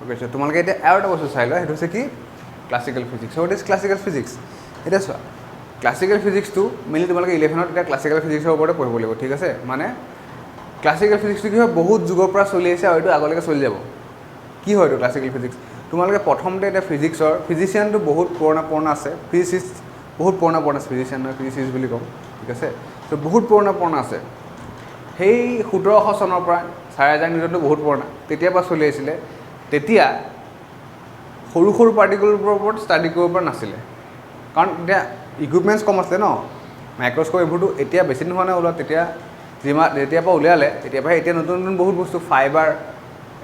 অ'কে চ' তোমালোকে এতিয়া আৰু এটা বস্তু চাই লোৱা সেইটো হৈছে কি classical physics so' it is classical physics এতিয়া চোৱা ক্লাছিকেল ফিজিক্সটো মেইনলি তোমালোকে 11ত এতিয়া ক্লাছিকেল ফিজিক্সৰ ওপৰতে পঢ়িব লাগিব ঠিক আছে মানে ক্লাছিকেল ফিজিক্সটো কি হয় বহুত যুগৰ পৰা চলি আহিছে আৰু এইটো আগলৈকে চলি যাব কি হয় এইটো ক্লাছিকেল ফিজিক্স তোমালোকে প্ৰথমতে এতিয়া ফিজিক্সৰ ফিজিচিয়ানটো বহুত পুৰণা আছে ফিজিচিষ্ট বহুত পুৰণা আছে ফিজিচিয়ান নহয় ফিজিচিষ্ট বুলি ক'ম ঠিক আছে ত' বহুত পুৰণা আছে সেই 1700 চনৰ পৰা 4000 নিউটনটো বহুত পুৰণা তেতিয়াৰ পৰা চলি আহিছিলে তেতিয়া সৰু সৰু পাৰ্টিকলবোৰৰ ওপৰত ষ্টাডি কৰিব পৰা নাছিলে কাৰণ এতিয়া ইকুইপমেণ্টছ কম আছিলে ন মাইক্ৰস্ক'প এইবোৰতো এতিয়া বেছি নোহোৱা নাই ওলোৱা তেতিয়া যেতিয়াৰ পৰা উলিয়ালে তেতিয়াৰ পৰা এতিয়া নতুন নতুন বহুত বস্তু ফাইবাৰ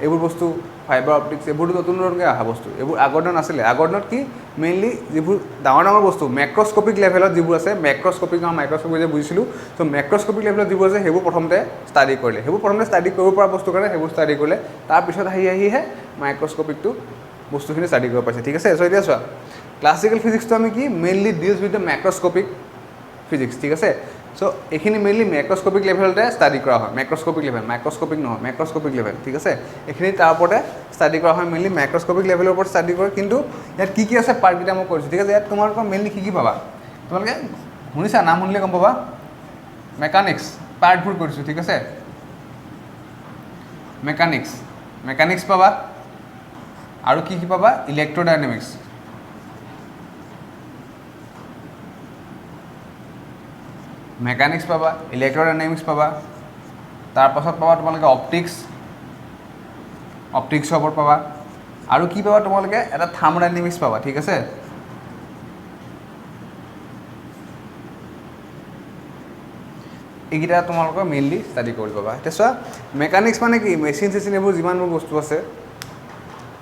এইবোৰ বস্তু ফাইবাৰ অপটিক্স এইবোৰতো নতুন নতুনকৈ অহা বস্তু এইবোৰ আগৰ দিনত নাছিলে আগৰ দিনত কি মেইনলি যিবোৰ ডাঙৰ বস্তু মেক্ৰস্কপিক লেভেলত যিবোৰ আছে মেক্ৰস্কপিক আৰু মাইক্ৰস্কপিক যে বুজিছিলোঁ চ' মেক্ৰস্কপিক লেভেলত যিবোৰ আছে সেইবোৰ প্ৰথমতে ষ্টাডি কৰিলে সেইবোৰ প্ৰথমতে ষ্টাডি কৰিব পৰা বস্তু কাৰণে সেইবোৰ ষ্টাডি কৰিলে তাৰপিছত আহিহে মাইক্ৰস্কপিকটো বস্তুখিনি ষ্টাডি কৰিব পাৰিছে ঠিক আছে চ' এতিয়া চোৱা ক্লাছিকেল ফিজিক্সটো আমি কি mainly deals with the macroscopic physics ঠিক আছে চ' এইখিনি মেইনলি মেক্ৰস্কপিক লেভেলতে ষ্টাডি কৰা হয় মেক্ৰস্কপিক লেভেল মাইক্ৰস্কপিক নহয় মেক্ৰস্কপিক লেভেল ঠিক আছে এইখিনি তাৰ ওপৰতে ষ্টাডি কৰা হয় মেইনলি মাইক্ৰস্কপিক লেভেলৰ ওপৰত ষ্টাডি কৰে কিন্তু ইয়াত কি আছে পাৰ্টকেইটা মই কৰিছোঁ ঠিক আছে ইয়াত তোমালোকৰ মেইনলি কি পাবা তোমালোকে শুনিছা নাম শুনিলে গম পাবা মেকানিক্স পাৰ্টবোৰ কৰিছোঁ ঠিক আছে মেকানিক্স পাবা আৰু কি পাবা ইলেক্ট্ৰডাইনামিক্স মেকানিক্স পাবা ইলেক্ট্ৰডাইনামিক্স পাবা তাৰপাছত পাবা তোমালোকে অপটিক্সৰ ওপৰত পাবা আৰু কি পাবা তোমালোকে এটা থাৰ্মোডাইনামিক্স পাবা ঠিক আছে এইকেইটা তোমালোকৰ মেইনলি ষ্টাডি কৰি পাবা এতিয়া চোৱা মেকানিক্স মানে কি মেচিন চেচিন এইবোৰ যিমানবোৰ বস্তু আছে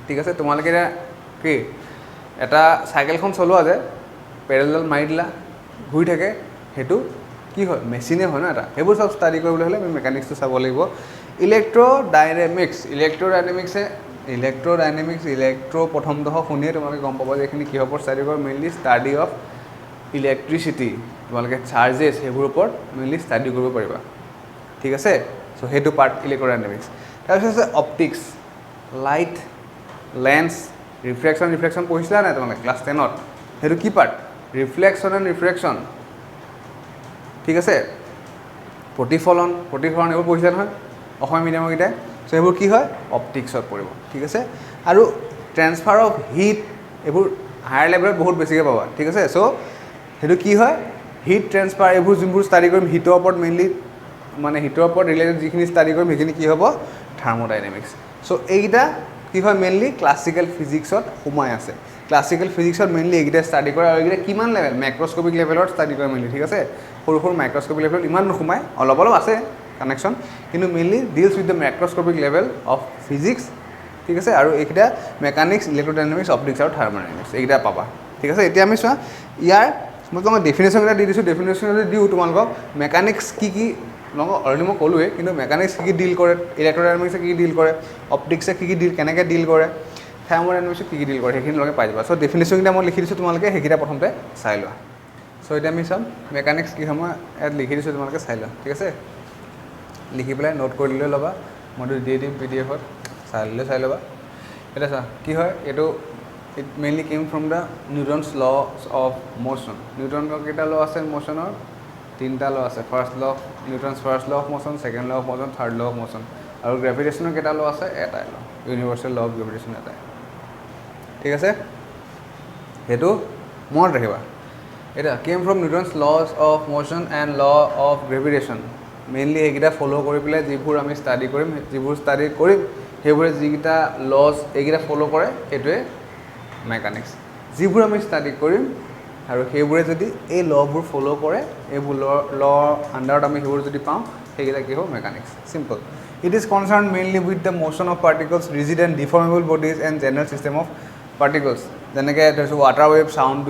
ঠিক আছে তোমালোকে এতিয়া কি এটা চাইকেলখন চলোৱা যে পেডেলডাল মাৰি দিলা ঘূৰি থাকে সেইটো কি হয় মেচিনে হয় ন এটা সেইবোৰ চব ষ্টাডি কৰিবলৈ হ'লে আমি মেকানিক্সটো চাব লাগিব ইলেক্ট্ৰ প্ৰথমদহ শুনিয়ে তোমালোকে গম পাবা যে এইখিনি কিহৰ ওপৰত ষ্টাডি কৰে মেইনলি ষ্টাডি অফ ইলেক্ট্ৰিচিটি তোমালোকে চাৰ্জেছ সেইবোৰৰ ওপৰত মেইনলি ষ্টাডি কৰিব পাৰিবা ঠিক আছে চ' সেইটো পাৰ্ট ইলেক্ট্ৰডাইনামিক্স তাৰপিছত আছে অপটিক্স লাইট লেন্স ৰিফ্লেকশ্যন পঢ়িছিলা নাই তোমালোকে ক্লাছ 10ত সেইটো কি পাৰ্ট ৰিফ্লেকশ্যন এণ্ড ৰিফ্ৰেকশ্যন ঠিক আছে প্ৰতিফলন এইবোৰ পঢ়িছে নহয় অসমীয়া মিডিয়ামৰকেইটাই চ' সেইবোৰ কি হয় অপটিক্সত পৰিব ঠিক আছে আৰু ট্ৰেন্সফাৰ অফ হিট এইবোৰ হায়াৰ লেভেলত বহুত বেছিকৈ পাবা ঠিক আছে চ' সেইটো কি হয় হিট ট্ৰেন্সফাৰ এইবোৰ যোনবোৰ ষ্টাডি কৰিম হিটৰ ওপৰত মেইনলি মানে হিটৰ ওপৰত ৰিলেটেড যিখিনি ষ্টাডি কৰিম সেইখিনি কি হ'ব থাৰ্মোডাইনামিক্স চ' এইকেইটা কি হয় মেইনলি ক্লাছিকেল ফিজিক্সত সোমাই আছে ক্লাছিকেল ফিজিক্সত মেইনলি এইকেইটা ষ্টাডি কৰে আৰু এইকেইটা কিমান লেভেল মেক্ৰস্কপিক লেভেলত ষ্টাডি কৰে মেইনলি ঠিক আছে সৰু মাইক্ৰস্কপিক লেভেলত ইমান নোসোমায় অলপ আছে কানেকশ্যন কিন্তু mainly deals with the macroscopic level of physics ঠিক আছে আৰু এইকেইটা মেকানিক্স ইলেক্ট্ৰডাইনামিক্স অপটিক্স আৰু থাৰ্মোডাইনামিক্স এইকেইটা পাবা ঠিক আছে এতিয়া আমি চোৱা ইয়াৰ মই তোমাক ডেফিনেশ্যনকেইটা দি দিছোঁ ডেফিনেশ্যন যদি দিওঁ তোমালোকক মেকানিক্স কি তোমালোকক অলৰেডি মই ক'লোৱে কিন্তু মেকানিক্স কি ডিল কৰে ইলেক্ট্ৰডাইনামিক্সে কি ডিল কৰে অপটিক্সে কি কেনেকৈ ডিল কৰে থাৰ্মোডাইনামিক্সে কি ডিল কৰে সেইখিনি তোমালোকে পাই যাবা চ' ডেফিনেশ্যনকেইটা মই লিখি দিছোঁ তোমালোকে সেইকেইটা প্ৰথমতে চাই লোৱা চ' এতিয়া আমি চাম মেকানিক্স কি সময় ইয়াত লিখি দিছোঁ তোমালোকে চাই লোৱা ঠিক আছে লিখি পেলাই নোট কৰি লৈ ল'বা মইতো দি দিম PDF-ত চাই ল'বা এতিয়া চা কি হয় এইটো it mainly came from the Newton's laws of motion নিউটনৰ কেইটা ল আছে ম'শ্যনৰ তিনিটা ল আছে first law Newton's first law of motion second law of motion third law of motion আৰু গ্ৰেভিটেশ্যনৰ কেইটা ল আছে এটাই ল ইউনিভাৰ্চেল ল অফ গ্ৰেভিটেশ্যন এটাই ঠিক আছে সেইটো মনত ৰাখিবা এটা came from Newton's laws of motion and law of gravitation mainly এইকেইটা ফ'ল' কৰি পেলাই যিবোৰ আমি ষ্টাডি কৰিম সেইবোৰে যিকেইটা লজ এইকেইটা ফ'ল' কৰে সেইটোৱে মেকানিক্স যিবোৰ আমি ষ্টাডি কৰিম আৰু সেইবোৰে যদি এই লবোৰ ফ'ল' কৰে এইবোৰ ল আণ্ডাৰত আমি সেইবোৰ যদি পাওঁ সেইকেইটা কি হ'ব mechanics simple it is concern mainly with the motion of particles rigid and deformable bodies and general system of particles যেনেকৈ ধৰিছোঁ water wave sound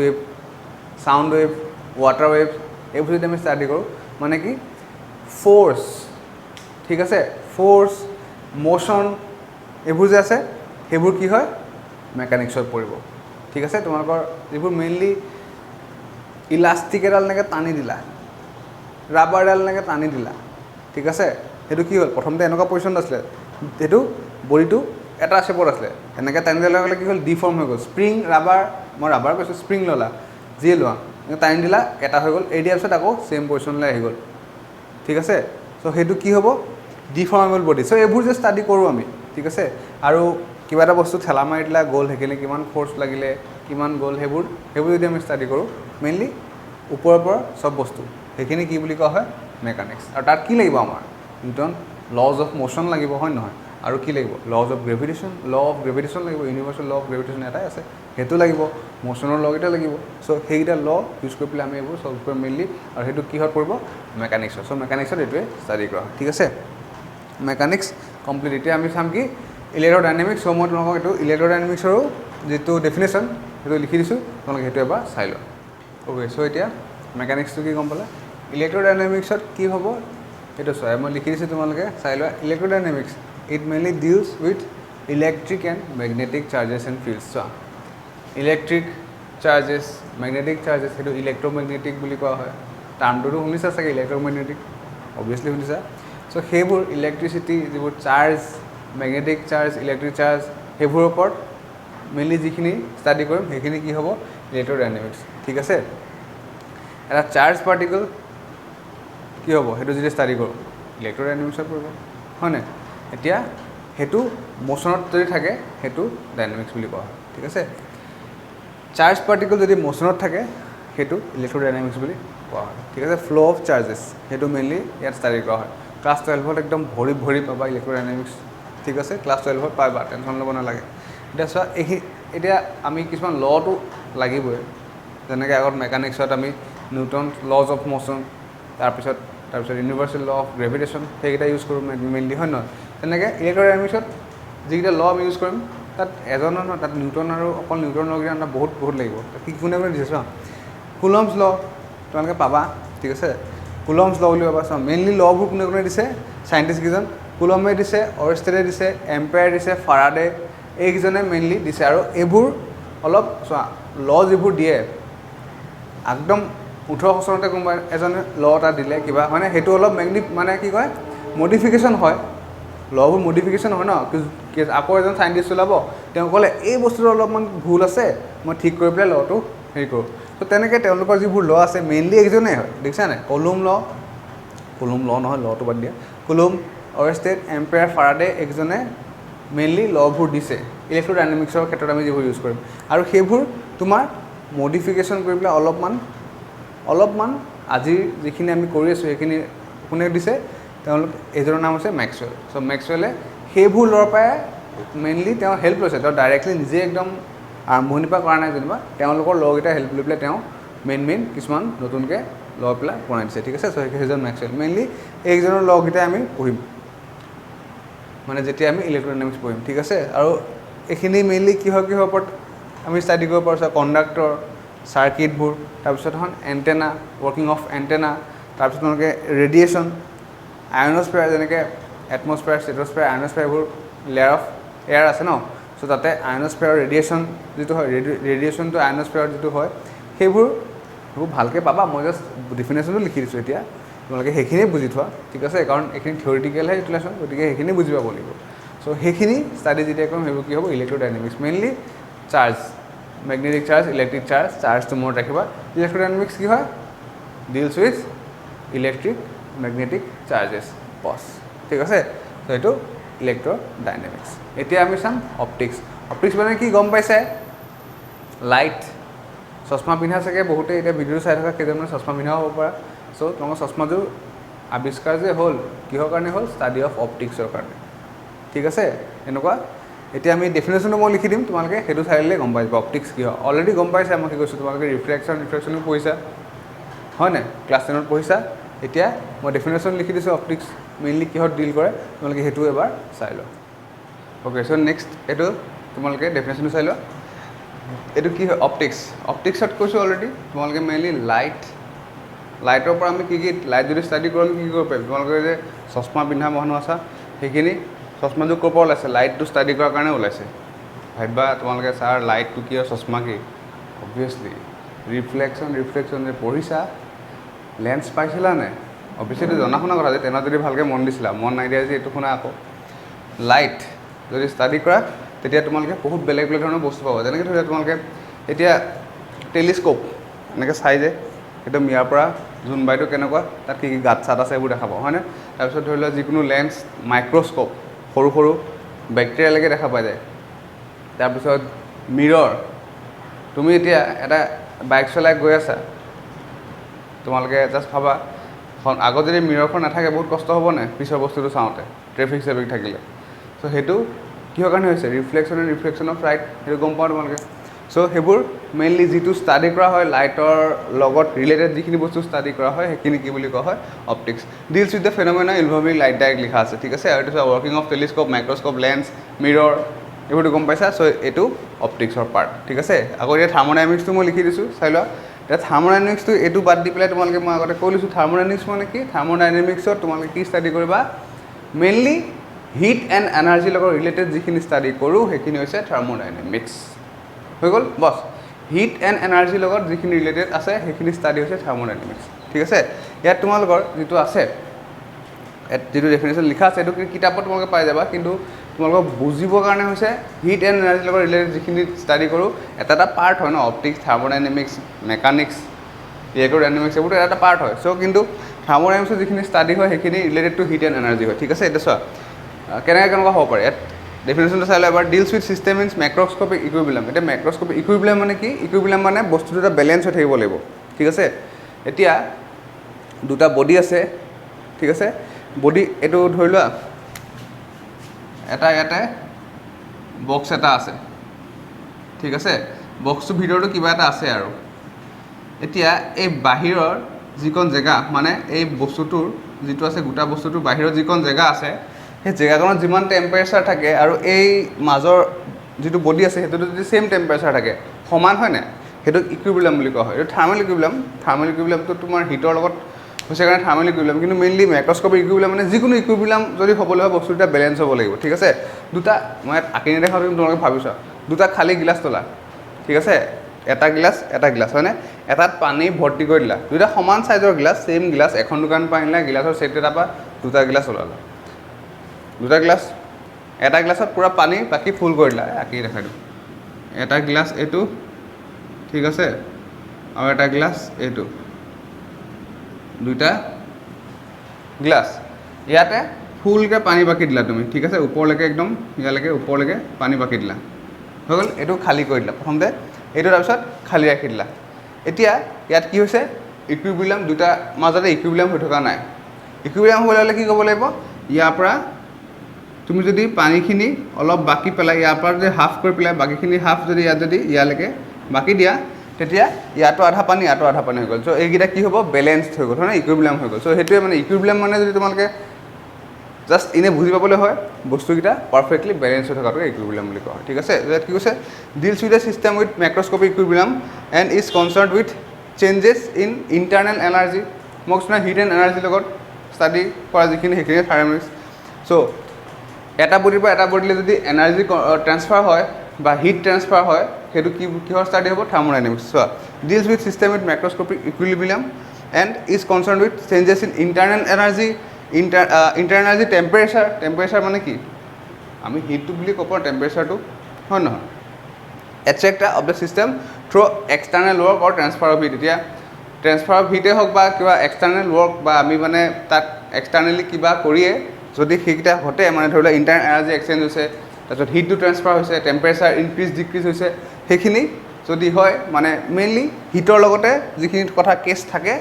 wave water wave এইবোৰ যদি আমি ষ্টাডি কৰোঁ মানে কি ফ'ৰ্চ ঠিক আছে ফ'ৰ্চ মোশ্যন এইবোৰ যে আছে সেইবোৰ কি হয় মেকানিক্সত পৰিব ঠিক আছে তোমালোকৰ যিবোৰ মেইনলি ইলাষ্টিক এডাল এনেকৈ টানি দিলা ৰাবাৰ এডাল এনেকৈ টানি দিলা ঠিক আছে সেইটো কি হ'ল প্ৰথমতে এনেকুৱা পজিশ্যনত আছিলে সেইটো বডিটো এটা শ্বেপত আছিলে এনেকৈ টানি দিয়াৰ লগে লগে কি হ'ল ডিফৰ্ম হৈ গ'ল স্প্ৰিং ৰাবাৰ মই ৰাবাৰ কৈছোঁ স্প্ৰিং ল'লা যিয়ে লোৱা টানি দিলা এটা হৈ গ'ল এৰি দিয়াৰ পিছত আকৌ ছেইম পজিশ্যনলৈ আহি গ'ল ঠিক আছে চ' সেইটো কি হ'ব ডিফৰ্মেবল বডি চ' এইবোৰ যে ষ্টাডি কৰোঁ আমি ঠিক আছে আৰু কিবা এটা বস্তু ঠেলা মাৰি দিলা গ'ল সেইখিনি কিমান ফ'ৰ্চ লাগিলে কিমান গ'ল সেইবোৰ যদি আমি ষ্টাডি কৰোঁ মেইনলি ওপৰৰ পৰা চব বস্তু সেইখিনি কি বুলি কোৱা হয় মেকানিক্স আৰু তাত কি লাগিব আমাৰ নিউটন লজ অফ মোশ্যন লাগিব হয় নহয় আৰু কি লাগিব লজ অফ গ্ৰেভিটেশ্যন লাগিব ইউনিভাৰ্চেল ল অফ গ্ৰেভিটেশ্যন এটাই আছে সেইটো লাগিব মোশ্যনৰ লগকেইটা লাগিব চ' সেইকেইটা ল ইউজ কৰি পেলাই আমি এইবোৰ চল্ভ কৰিম মেইনলি আৰু সেইটো কিহত পৰিব মেকানিক্সত চ' মেকানিক্সত এইটোৱে ষ্টাডি কৰা হয় ঠিক আছে মেকানিক্স কমপ্লিট এতিয়া আমি চাম কি ইলেক্ট্ৰডাইনামিক্স চ' মই তোমালোকক এইটো ইলেক্ট্ৰডাইনামিক্সৰো যিটো ডেফিনেশ্যন সেইটো লিখি দিছোঁ তোমালোকে সেইটো এবাৰ চাই লোৱা অ'কে চ' এতিয়া মেকানিক্সটো কি গম পালা ইলেক্ট্ৰডাইনামিক্সত কি হ'ব সেইটো চোৱা মই লিখি দিছোঁ তোমালোকে চাই লোৱা electrodynamics it mainly deals with electric and magnetic charges and fields চোৱা ইলেক্ট্ৰিক চাৰ্জেছ মেগনেটিক চাৰ্জেছ সেইটো ইলেক্ট্ৰমেগনেটিক বুলি কোৱা হয় টাৰ্মটোতো শুনিছা চাগে ইলেক্ট্ৰমেগনেটিক অবভিয়াছলি শুনিছা চ' সেইবোৰ ইলেক্ট্ৰিচিটি যিবোৰ charge magnetic charge electric charge সেইবোৰৰ ওপৰত মেইনলি যিখিনি ষ্টাডি কৰিম সেইখিনি কি হ'ব ইলেক্ট্ৰডাইনামিক্স ঠিক আছে এটা চাৰ্জ পাৰ্টিকল কি হ'ব সেইটো যদি ষ্টাডি কৰোঁ ইলেক্ট্ৰডাইনামিক্সত পৰিব হয়নে এতিয়া সেইটো মোশ্যনত যদি থাকে সেইটো ডাইনামিক্স বুলি কোৱা হয় ঠিক আছে চাৰ্জ পাৰ্টিকল যদি মোশ্যনত থাকে সেইটো ইলেক্ট্ৰডাইনামিক্স বুলি কোৱা হয় ঠিক আছে ফ্ল' অফ চাৰ্জেছ সেইটো মেইনলি ইয়াত ষ্টাডি কৰা হয় ক্লাছ 12ত একদম ভৰি পাবা ইলেক্ট্ৰডাইনামিক্স ঠিক আছে ক্লাছ 12ত পাবা টেনশ্যন ল'ব নালাগে এতিয়া চোৱা এতিয়া আমি কিছুমান লটো লাগিবই যেনেকৈ আগত মেকানিক্সত আমি নিউটন লজ অফ মোশ্যন তাৰপিছত ইউনিভাৰ্চেল ল অফ গ্ৰেভিটেশ্যন সেইকেইটা ইউজ কৰোঁ মেইনলি হয় নহয় তেনেকৈ ইলেক্ট্ৰডাইনামিক্সত যিকেইটা ল আমি ইউজ কৰিম তাত এজনৰ নহয় তাত নিউটন আৰু অকল নিউটন লগকেইটা আমাৰ বহুত লাগিব কি কোনে দিছে চোৱা কুলম্বছ ল তোমালোকে পাবা ঠিক আছে কুলম্বছ ল বুলি পাবা চোৱা মেইনলি লবোৰ কোনে দিছে চাইণ্টিষ্ট কেইজন কুলম্বে দিছে অৰেষ্টেডে দিছে এম্পায়াৰ দিছে ফাৰাডে এইকেইজনে মেইনলি দিছে আৰু এইবোৰ অলপ চোৱা ল যিবোৰ দিয়ে একদম 1800 চনতে কোনোবা এজনে ল এটা দিলে কিবা মানে সেইটো অলপ মানে কি কয় মডিফিকেশ্যন হয় লবোৰ মডিফিকেশ্যন হয় ন আকৌ এজন চাইণ্টিষ্ট ওলাব তেওঁ ক'লে এই বস্তুটো অলপমান ভুল আছে মই ঠিক কৰি পেলাই লটো হেৰি কৰোঁ ত' তেনেকৈ তেওঁলোকৰ যিবোৰ ল আছে মেইনলি একজনেই হয় দেখিছা নাই কুলম্ব ল নহয় লটো বাদ দিয়া কুলম্ব অৰেষ্টেড এম্পায়াৰ ফাৰাডে একজনে মেইনলি লবোৰ দিছে ইলেক্ট্ৰডাইনামিক্সৰ ক্ষেত্ৰত আমি যিবোৰ ইউজ কৰিম আৰু সেইবোৰ তোমাৰ মডিফিকেশ্যন কৰি পেলাই অলপমান আজিৰ যিখিনি আমি কৰি আছোঁ সেইখিনি কোনে দিছে তেওঁলোক এইজনৰ নাম হৈছে মেক্সৱেল চ' মেক্সৱেলে সেইবোৰ ল'ৰ পৰাই মেইনলি তেওঁ হেল্প লৈছে তেওঁ ডাইৰেক্টলি নিজে একদম আৰম্ভণিৰ পৰা কৰা নাই যেনিবা তেওঁলোকৰ লগকেইটা হেল্প লৈ পেলাই তেওঁ মেইন কিছুমান নতুনকৈ লৈ পেলাই বনাই দিছে ঠিক আছে চ' সেইজন মেক্সৱেল মেইনলি এইকেইজনৰ লগকেইটাই আমি পঢ়িম মানে যেতিয়া আমি ইলেক্ট্ৰডাইনামিক্স পঢ়িম ঠিক আছে আৰু এইখিনি মেইনলি কিহৰ ওপৰত আমি ষ্টাডি কৰিব পাৰোঁ কণ্ডাক্টৰ চাৰ্কিটবোৰ তাৰপিছত এখন এণ্টেনা ৱৰ্কিং অফ এণ্টেনা তাৰপিছত তেওঁলোকে ৰেডিয়েশ্যন আয়নস্ফেয়াৰ যেনেকৈ এটমস্ফেয়াৰ ষ্টেটস্ফেয়াৰ আয়নস্ফেয়াৰ এইবোৰ লেয়াৰ অফ এয়াৰ আছে ন চ' তাতে আয়নস্ফেয়াৰ ৰেডিয়েশ্যন যিটো হয় ৰেডিয়েশ্যনটো আয়নস্ফেয়াৰ যিটো হয় সেইবোৰ ভালকৈ পাবা মই জাষ্ট ডিফিনেশ্যনটো লিখি দিছোঁ এতিয়া তোমালোকে সেইখিনিয়ে বুজি থোৱা ঠিক আছে কাৰণ এইখিনি থিয়ৰিটিকেলহে ইনফ্লেশ্যন গতিকে সেইখিনি বুজি পাব লাগিব চ' সেইখিনি ষ্টাডি যেতিয়া কৰিম সেইবোৰ কি হ'ব electrodynamics mainly charge magnetic charge electric চাৰ্জটো মনত ৰাখিবা ইলেক্ট্ৰডাইনামিক্স কি হয় deals with electric magnetic charges পজ ঠিক আছে তো এইটো ইলেক্ট্ৰডাইনামিক্স এতিয়া আমি চাম অপটিক্স অপটিক্স মানে কি গম পাইছে লাইট চশমা পিন্ধা চাগে বহুতে এতিয়া ভিডিঅ' চাই থকা কেইজনমান চশমা পিন্ধা হ'ব পৰা চ' তোমালোকৰ চশমাযোৰ আৱিষ্কাৰ যে হ'ল কিহৰ কাৰণে হ'ল ষ্টাডি অফ অপটিক্সৰ কাৰণে ঠিক আছে এনেকুৱা এতিয়া আমি ডেফিনেশ্যনটো মই লিখি দিম তোমালোকে সেইটো চাই ল'লে গম পাই যাব অপটিক্স কি হয় অলৰেডি গম পাইছা মই কি কৈছোঁ তোমালোকে ৰিফ্ৰেকশ্যনো পঢ়িছা হয় নাই ক্লাছ 10ত পঢ়িছা এতিয়া মই ডেফিনেশ্যন লিখি দিছোঁ অপটিক্স মেইনলি কিহত ডিল কৰে তোমালোকে সেইটো এবাৰ চাই লোৱা অ'কে চ' নেক্সট এইটো তোমালোকে ডেফিনেশ্যনটো চাই লোৱা এইটো কি হয় অপটিক্সত কৈছোঁ অলৰেডি তোমালোকে মেইনলি লাইটৰ পৰা আমি কি লাইট যদি ষ্টাডি কৰোঁ আমি কি কৰিব পাৰিম তোমালোকে যে চশমা পিন্ধা মানুহ আছা সেইখিনি চশমাযোৰ ক'ৰ পৰা ওলাইছে লাইটটো ষ্টাডি কৰাৰ কাৰণে ওলাইছে ভাবিবা তোমালোকে ছাৰ লাইটটো কি আৰু চশমা কি অবভিয়াছলি ৰিফ্লেকশ্যন যে পঢ়িছা লেন্স পাইছিলা নে অবভিয়াছলি জনা শুনা কথা যে তেনে যদি ভালকৈ মন দিছিলা মন নাই দিয়া যে এইটো শুনা আকৌ লাইট যদি ষ্টাডি কৰা তেতিয়া তোমালোকে বহুত বেলেগ ধৰণৰ বস্তু পাবা যেনেকৈ ধৰি লোৱা তোমালোকে এতিয়া টেলিস্কোপ এনেকৈ চাই যে একদম ইয়াৰ পৰা জোন বাইটো কেনেকুৱা তাত কি গাঁত চাত আছে এইবোৰ দেখা পাওঁ হয়নে তাৰপিছত ধৰি লোৱা যিকোনো লেন্স মাইক্ৰস্কোপ সৰু বেক্টেৰিয়ালৈকে দেখা পাই যায় তাৰপিছত মিৰৰ তুমি এতিয়া এটা বাইক চলাই গৈ আছা তোমালোকে জাষ্ট ভাবা আগত যদি মিৰৰখন নাথাকে বহুত কষ্ট হ'ব নাই পিছৰ বস্তুটো চাওঁতে ট্ৰেফিক থাকিলে চ' সেইটো কিহৰ কাৰণে হৈছে ৰিফ্লেকশ্যন অফ লাইট সেইটো গম পাওঁ তোমালোকে চ' সেইবোৰ মেইনলি যিটো ষ্টাডি কৰা হয় লাইটৰ লগত ৰিলেটেড যিখিনি বস্তু ষ্টাডি কৰা হয় সেইখিনি কি বুলি কোৱা হয় optics deals with the phenomena involving light direct লিখা আছে ঠিক আছে আৰু এইটো working of telescope microscope lens mirror এইবোৰটো গম পাইছা চ' এইটো অপটিক্সৰ পাৰ্ট ঠিক আছে আকৌ এতিয়া থাৰ্মোডাইনামিক্সটো মই লিখি দিছোঁ চাই লোৱা এতিয়া থাৰ্মোডাইনামিক্সটো এইটো বাদ দি পেলাই তোমালোকে মই আগতে কৈ লৈছোঁ থাৰ্মোডাইনামিক্স মানে কি থাৰ্মোডাইনামিক্সত তোমালোকে কি ষ্টাডি কৰিবা মেইনলি হিট এণ্ড এনাৰ্জিৰ লগত ৰিলেটেড যিখিনি ষ্টাডি কৰোঁ সেইখিনি হৈছে থাৰ্মোডাইনামিক্স হৈ গ'ল বছ হিট এণ্ড এনাৰ্জিৰ লগত যিখিনি ৰিলেটেড আছে সেইখিনি ষ্টাডি হৈছে থাৰ্মোডাইনামিক্স ঠিক আছে ইয়াত তোমালোকৰ যিটো আছে যিটো ডেফিনেশ্যন লিখা আছে এইটো কিতাপত তোমালোকে পাই যাবা কিন্তু তোমালোকক বুজিবৰ কাৰণে হৈছে হিট এণ্ড এনাৰ্জিৰ লগত ৰিলেটেড যিখিনি ষ্টাডি কৰোঁ এটা পাৰ্ট হয় ন অপটিক্স থাৰ্মোডাইনামিক্স মেকানিক্স ইলেক্ট্ৰডাইনামিক্স এইবোৰটো এটা পাৰ্ট হয় চ' কিন্তু থাৰ্মোডাইনামিক্সৰ যিখিনি ষ্টাডি হয় সেইখিনি related to heat and energy হয় ঠিক আছে এতিয়া চোৱা কেনেকুৱা হ'ব পাৰে ইয়াত ডেফিনেশ্যনটো চাই লওঁ এবাৰ deals with system in microscopic equilibrium এতিয়া মাইক্ৰস্কোপিক ইকুইবিলিয়াম মানে কি ইকুইবিলিয়াম মানে বস্তুটো এটা বেলেঞ্চ হৈ থাকিব লাগিব ঠিক আছে এতিয়া দুটা বডি আছে ঠিক আছে বডি এইটো ধৰি লোৱা এটা ইয়াতে বক্স এটা আছে ঠিক আছে বক্সটোৰ ভিতৰতো কিবা এটা আছে আৰু এতিয়া এই বাহিৰৰ যিকণ জেগা মানে এই বস্তুটোৰ যিটো আছে গোটা বস্তুটোৰ বাহিৰৰ যিকণ জেগা আছে সেই জেগাকণত যিমান টেম্পাৰেচাৰ থাকে আৰু এই মাজৰ যিটো বডি আছে সেইটোতো যদি ছেইম টেম্পাৰেচাৰ থাকে সমান হয় নাই সেইটোক ইকুইবিলিয়াম বুলি কোৱা হয় এইটো থাৰ্মেল ইকুইবিলিয়ামটো তোমাৰ হিটৰ লগত হৈছে কাৰণে থাৰ্মেল ইকুইবিলিয়াম কিন্তু মেইনলি মাইক্ৰস্কোপিক ইকুইবিলিয়াম মানে যিকোনো ইকুইবিলিয়াম যদি হ'বলৈ হয় বস্তুটো বেলেঞ্চ হ'ব লাগিব ঠিক আছে দুটা মই ইয়াত আঁকি নেদেখা তোমালোকে ভাবিছা দুটা খালী গিলাচ তোলা ঠিক আছে এটা গিলাচ হয়নে এটাত পানী ভৰ্তি কৰি দিলা দুটা সমান চাইজৰ গিলাচ ছেইম গিলাচ এখন দোকান পৰা আনিলা গিলাচৰ ছেট এটাৰ পৰা দুটা গিলাচ ওলালা এটা গ্লাছত পূৰা পানী বাকী ফুল কৰি দিলা আঁকি দেখাই দিওঁ এটা গ্লাছ এইটো ঠিক আছে আৰু এটা গ্লাছ এইটো দুইটা গ্লাছ ইয়াতে ফুলকৈ পানী বাকি দিলা তুমি ঠিক আছে ওপৰলৈকে একদম ইয়ালৈকে ওপৰলৈকে পানী বাকি দিলা হৈ গ'ল এইটো খালী কৰি দিলা প্ৰথমতে এইটো তাৰপিছত খালী ৰাখি দিলা এতিয়া ইয়াত কি হৈছে ইকুইবিলিয়াম দুটা মাজতে ইকুইবিলিয়াম হৈ থকা নাই ইকুইবিলিয়াম হ'বলৈ হ'লে কি ক'ব লাগিব ইয়াৰ পৰা তুমি যদি পানীখিনি অলপ বাকি পেলাই ইয়াৰ পৰা যদি হাফ কৰি পেলাই বাকীখিনি হাফ যদি ইয়াত যদি ইয়ালৈকে বাকি দিয়া তেতিয়া ইয়াতো আধা পানী হৈ গ'ল চ' এইকেইটা কি হ'ব বেলেঞ্চড হৈ গ'ল হয় ইকুইবিলিয়াম হৈ গ'ল চ' সেইটোৱে মানে ইকুইবিলিয়াম মানে যদি তোমালোকে জাষ্ট এনেই বুজি পাবলৈ হয় বস্তুকেইটা পাৰফেক্টলি বেলেঞ্চ হৈ থকাটোকে ইকুইবিলিয়াম বুলি কোৱা হয় ঠিক আছে ইয়াত কি কৈছে deals with a system with microscopic equilibrium and is concern with changes in internal energy মই কৈছোঁ হিট এণ্ড এনাৰ্জিৰ লগত ষ্টাডি কৰা যিখিনি সেইখিনি থাৰ্মোডাইনামিক্স চ' এটা বডিৰ পৰা এটা বডিলৈ যদি এনাৰ্জি ট্ৰেন্সফাৰ হয় বা হিট ট্ৰেন্সফাৰ হয় সেইটো কিহৰ ষ্টাডি হ'ব থাৰ্মোডাইনামিক্স চোৱা deals with system with microscopic equilibrium and is concern with changes in internal energy internal temperature মানে কি আমি হিটটো বুলি ক'ব পাৰোঁ টেম্পাৰেচাৰটো হয় নহয় etcetera of the system through external work or transfer of heat এতিয়া ট্ৰেন্সফাৰ অফ হিটেই হওক বা কিবা এক্সটাৰ্নেল ৱৰ্ক বা আমি মানে তাত এক্সটাৰ্নেলি কিবা কৰিয়ে যদি সেইকেইটা ঘটে মানে ধৰি লোৱা ইণ্টাৰনেল এনাৰ্জি এক্সচেঞ্জ হৈছে তাৰপিছত হিটটো ট্ৰেন্সফাৰ হৈছে টেম্পাৰেচাৰ ইনক্ৰিজ ডিক্ৰিজ হৈছে সেইখিনি যদি হয় মানে মেইনলি হিটৰ লগতে যিখিনি কথা কেছ থাকে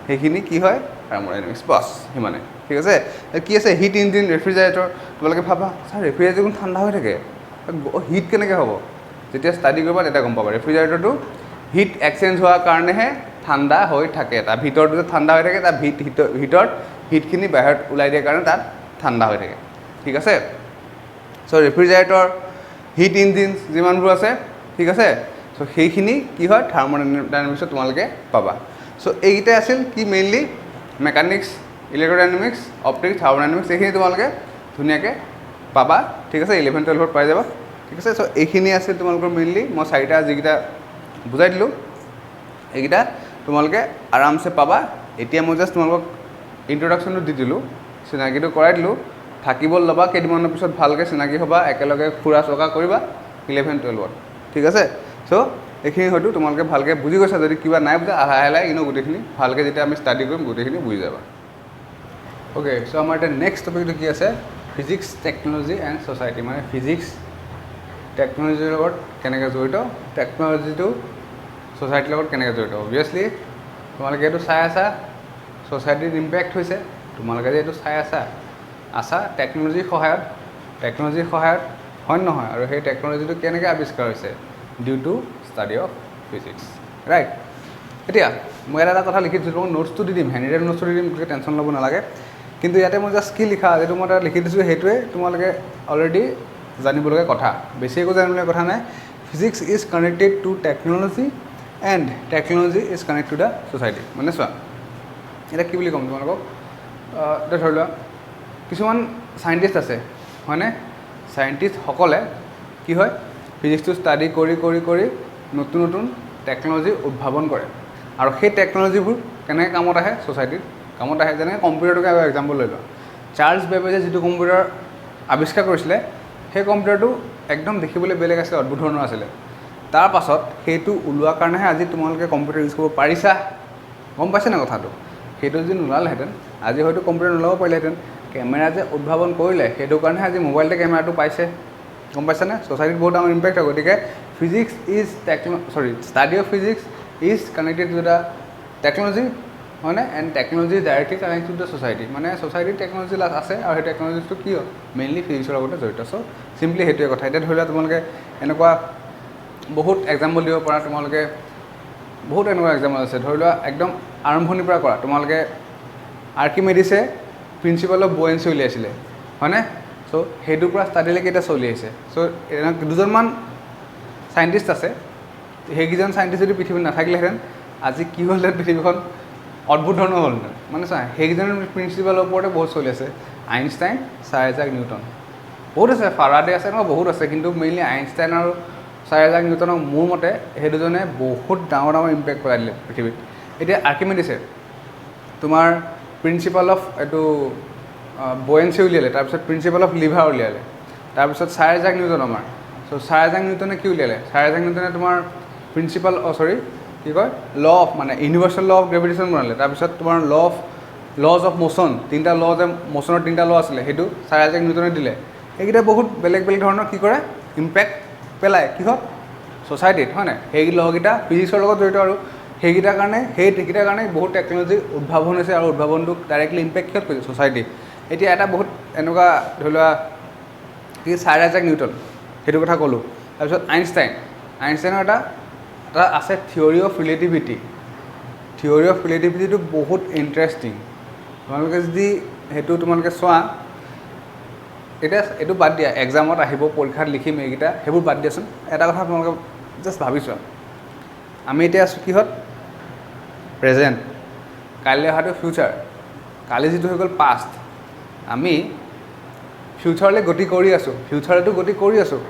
সেইখিনি কি হয় থাৰ্মোডাইনামিক্স বাছ সিমানে ঠিক আছে কি আছে হিট ইঞ্জিন ৰেফ্ৰিজাৰেটৰ তোমালোকে ভাবা ছাৰ ৰেফ্ৰিজাৰেটৰখন ঠাণ্ডা হৈ থাকে হিট কেনেকৈ হ'ব যেতিয়া ষ্টাডি কৰিবা তেতিয়া গম পাবা ৰেফ্ৰিজাৰেটৰটো হিট এক্সচেঞ্জ হোৱাৰ কাৰণেহে ঠাণ্ডা হৈ থাকে তাৰ ভিতৰটো যে ঠাণ্ডা হৈ থাকে তাৰ ভিতৰত হিটখিনি বাহিৰত ওলাই দিয়াৰ কাৰণে তাত ঠাণ্ডা হৈ থাকে ঠিক আছে চ' ৰেফ্ৰিজাৰেটৰ হিট ইঞ্জিন যিমানবোৰ আছে ঠিক আছে চ' সেইখিনি কি হয় থাৰ্মোডাইনামিক্সত তোমালোকে পাবা চ' এইকেইটাই আছিল কি মেইনলি মেকানিক্স ইলেক্ট্ৰডাইনামিক্স অপটিক্স থাৰ্মোডাইনামিক্স এইখিনি তোমালোকে ধুনীয়াকৈ পাবা ঠিক আছে 11 12ত পাই যাবা ঠিক আছে চ' এইখিনি আছিল তোমালোকৰ মেইনলি মই চাৰিটা যিকেইটা বুজাই দিলোঁ এইকেইটা তোমালোকে আৰামছে পাবা এতিয়া মই জাষ্ট তোমালোকক ইন্ট্ৰডাকশ্যনটো দি দিলোঁ চিনাকিটো কৰাই দিলোঁ থাকিব ল'বা কেইদিনমানৰ পিছত ভালকৈ চিনাকি হ'বা একেলগে ফুৰা চকা কৰিবা 11 12ত ঠিক আছে চ' এইখিনি হয়তো তোমালোকে ভালকৈ বুজি গৈছা যদি কিবা নাই বুজা লাহে লাহে কিন্তু গোটেইখিনি ভালকৈ যেতিয়া আমি ষ্টাডি কৰিম গোটেইখিনি বুজি যাবা অ'কে চ' আমাৰ এতিয়া নেক্সট টপিকটো কি আছে ফিজিক্স টেকন'লজি এণ্ড ছ'চাইটি মানে ফিজিক্স টেকন'লজিৰ লগত কেনেকৈ জড়িত টেকন'লজিটো ছ'চাইটিৰ লগত কেনেকৈ জড়িত অবভিয়াছলি তোমালোকে এইটো চাই আছা ছ'চাইটিৰ ইম্পেক্ট হৈছে তোমালোকে যে এইটো চাই আছা টেকন'লজিৰ সহায়ত হয় নহয় আৰু সেই টেকন'লজিটো কেনেকৈ আৱিষ্কাৰ হৈছে due to study of physics right এতিয়া মই এটা কথা লিখি দিছোঁ তোমাক নোটছটো দি দিম হেণ্ডিৰেড নোটছটো দি দিম গতিকে টেনশ্যন ল'ব নালাগে কিন্তু ইয়াতে মই জাষ্ট কি লিখা যিটো মই তাত লিখি দিছোঁ সেইটোৱে তোমালোকে অলৰেডি জানিবলগীয়া কথা বেছি একো জানিবলগীয়া কথা নাই physics is connected two technology and technology is connect to the society মানে চোৱা এতিয়া কি বুলি ক'ম তোমালোকক এতিয়া ধৰি লোৱা কিছুমান চাইণ্টিষ্ট আছে হয়নে চাইণ্টিষ্টসকলে কি হয় ফিজিক্সটো ষ্টাডি কৰি নতুন নতুন টেকন'লজি উদ্ভাৱন কৰে আৰু সেই টেকন'লজিবোৰ কেনেকৈ কামত আহে ছ'চাইটিত কামত আহে যেনেকৈ কম্পিউটাৰটোকে আৰু এক্সাম্পল লৈ লোৱা চাৰ্লছ বেবেজে যিটো কম্পিউটাৰ আৱিষ্কাৰ কৰিছিলে সেই কম্পিউটাৰটো একদম দেখিবলৈ বেলেগ আছিলে অদ্ভুত ধৰণৰ আছিলে তাৰ পাছত সেইটো ওলোৱাৰ কাৰণেহে আজি তোমালোকে কম্পিউটাৰ ইউজ কৰিব পাৰিছা গম পাইছে নাই কথাটো সেইটো যদি নোলালেহেঁতেন আজি হয়তো কম্পিউটাৰ নোলাব পাৰিলেহেঁতেন কেমেৰা যে উদ্ভাৱন কৰিলে সেইটো কাৰণেহে আজি মোবাইলতে কেমেৰাটো পাইছে গম পাইছেনে ছ'চাইটিত বহুত ডাঙৰ ইম্পেক্ট হয় গতিকে physics is study of physics is connected to the technology হয়নে and technology directly connect to the society মানে ছ'চাইটিত টেকন'লজি আছে আৰু সেই টেকন'লজিটো কি হয় মেইনলি ফিজিক্সৰ লগতে জড়িত চ' চিম্পলি সেইটোৱে কথা এতিয়া ধৰি লোৱা তোমালোকে এনেকুৱা বহুত এক্সাম্পল দিব পাৰা তোমালোকে বহুত এনেকুৱা এক্সাম্পল আছে ধৰি লোৱা একদম আৰম্ভণিৰ পৰা কৰা তোমালোকে আৰ্কিমেডিছে প্ৰিন্সিপাল অফ বুয়েঞ্চি উলিয়াইছিলে হয়নে চ' সেইটোৰ পৰা ষ্টাডিলৈকে এতিয়া চলি আহিছে চ' দুজনমান চাইণ্টিষ্ট আছে সেইকেইজন চাইণ্টিষ্ট যদি পৃথিৱীত নাথাকিলেহেঁতেন আজি কি হ'লহেঁতেন পৃথিৱীখন অদ্ভুত ধৰণৰ হ'লহেঁতেন মানে চোৱা সেইকেইজনৰ প্ৰিন্সিপালৰ ওপৰতে বহুত চলি আছে আইনষ্টাইন ছাৰ আইজাক নিউটন বহুত আছে ফাৰাডে আছে নহয় বহুত আছে কিন্তু মেইনলি আইনষ্টাইন আৰু ছাৰ আইজাক নিউটনক মোৰ মতে সেই দুজনে বহুত ডাঙৰ ইম্পেক্ট পেলাই দিলে পৃথিৱীত এতিয়া আৰ্কিমেডিছে তোমাৰ প্ৰিন্সিপাল অফ এইটো বুয়েঞ্চি উলিয়ালে তাৰপিছত প্ৰিন্সিপাল অফ লিভাৰ উলিয়ালে তাৰপিছত ছাৰ আইজাক নিউটন আমাৰ চ' ছাৰ আইজাক নিউটনে কি উলিয়ালে ছাৰ আইজাক নিউটনে তোমাৰ প্ৰিন্সিপাল কি কয় ল অফ মানে ইউনিভাৰ্চেল ল অফ গ্ৰেভিটেশ্যন বনালে তাৰপিছত তোমাৰ লজ অফ মোশ্যন তিনিটা ল যে মোশ্যনৰ তিনিটা ল আছিলে সেইটো ছাৰ আইজাক নিউটনে দিলে সেইকেইটা বহুত বেলেগ ধৰণৰ কি কৰে ইম্পেক্ট পেলায় কিহত ছ'চাইটিত হয় নাই সেই লকেইটা ফিজিক্সৰ লগত জড়িত আৰু সেইকেইটাৰ কাৰণে বহুত টেকন'লজি উদ্ভাৱন হৈছে আৰু উদ্ভাৱনটোক ডাইৰেক্টলি ইম্পেক্ট কিহত কৰিছে ছ'চাইটি এতিয়া এটা বহুত এনেকুৱা ধৰি লোৱা কি ছাৰ আইজাক নিউটন সেইটো কথা ক'লোঁ তাৰপিছত আইনষ্টাইনৰ এটা আছে থিয়ৰী অফ ৰিলেটিভিটিটো বহুত ইণ্টাৰেষ্টিং তোমালোকে যদি সেইটো তোমালোকে চোৱা এতিয়া এইটো বাদ দিয়া এক্সামত আহিব পৰীক্ষাত লিখিম এইকেইটা সেইবোৰ বাদ দিয়াচোন এটা কথা তোমালোকে জাষ্ট ভাবিছোৱা আমি এতিয়া আছোঁ কিহত প্ৰেজেণ্ট কাইলৈ অহাটো ফিউচাৰ কালি যিটো হৈ গ'ল পাষ্ট আমি ফিউচাৰলৈ গতি কৰি আছোঁ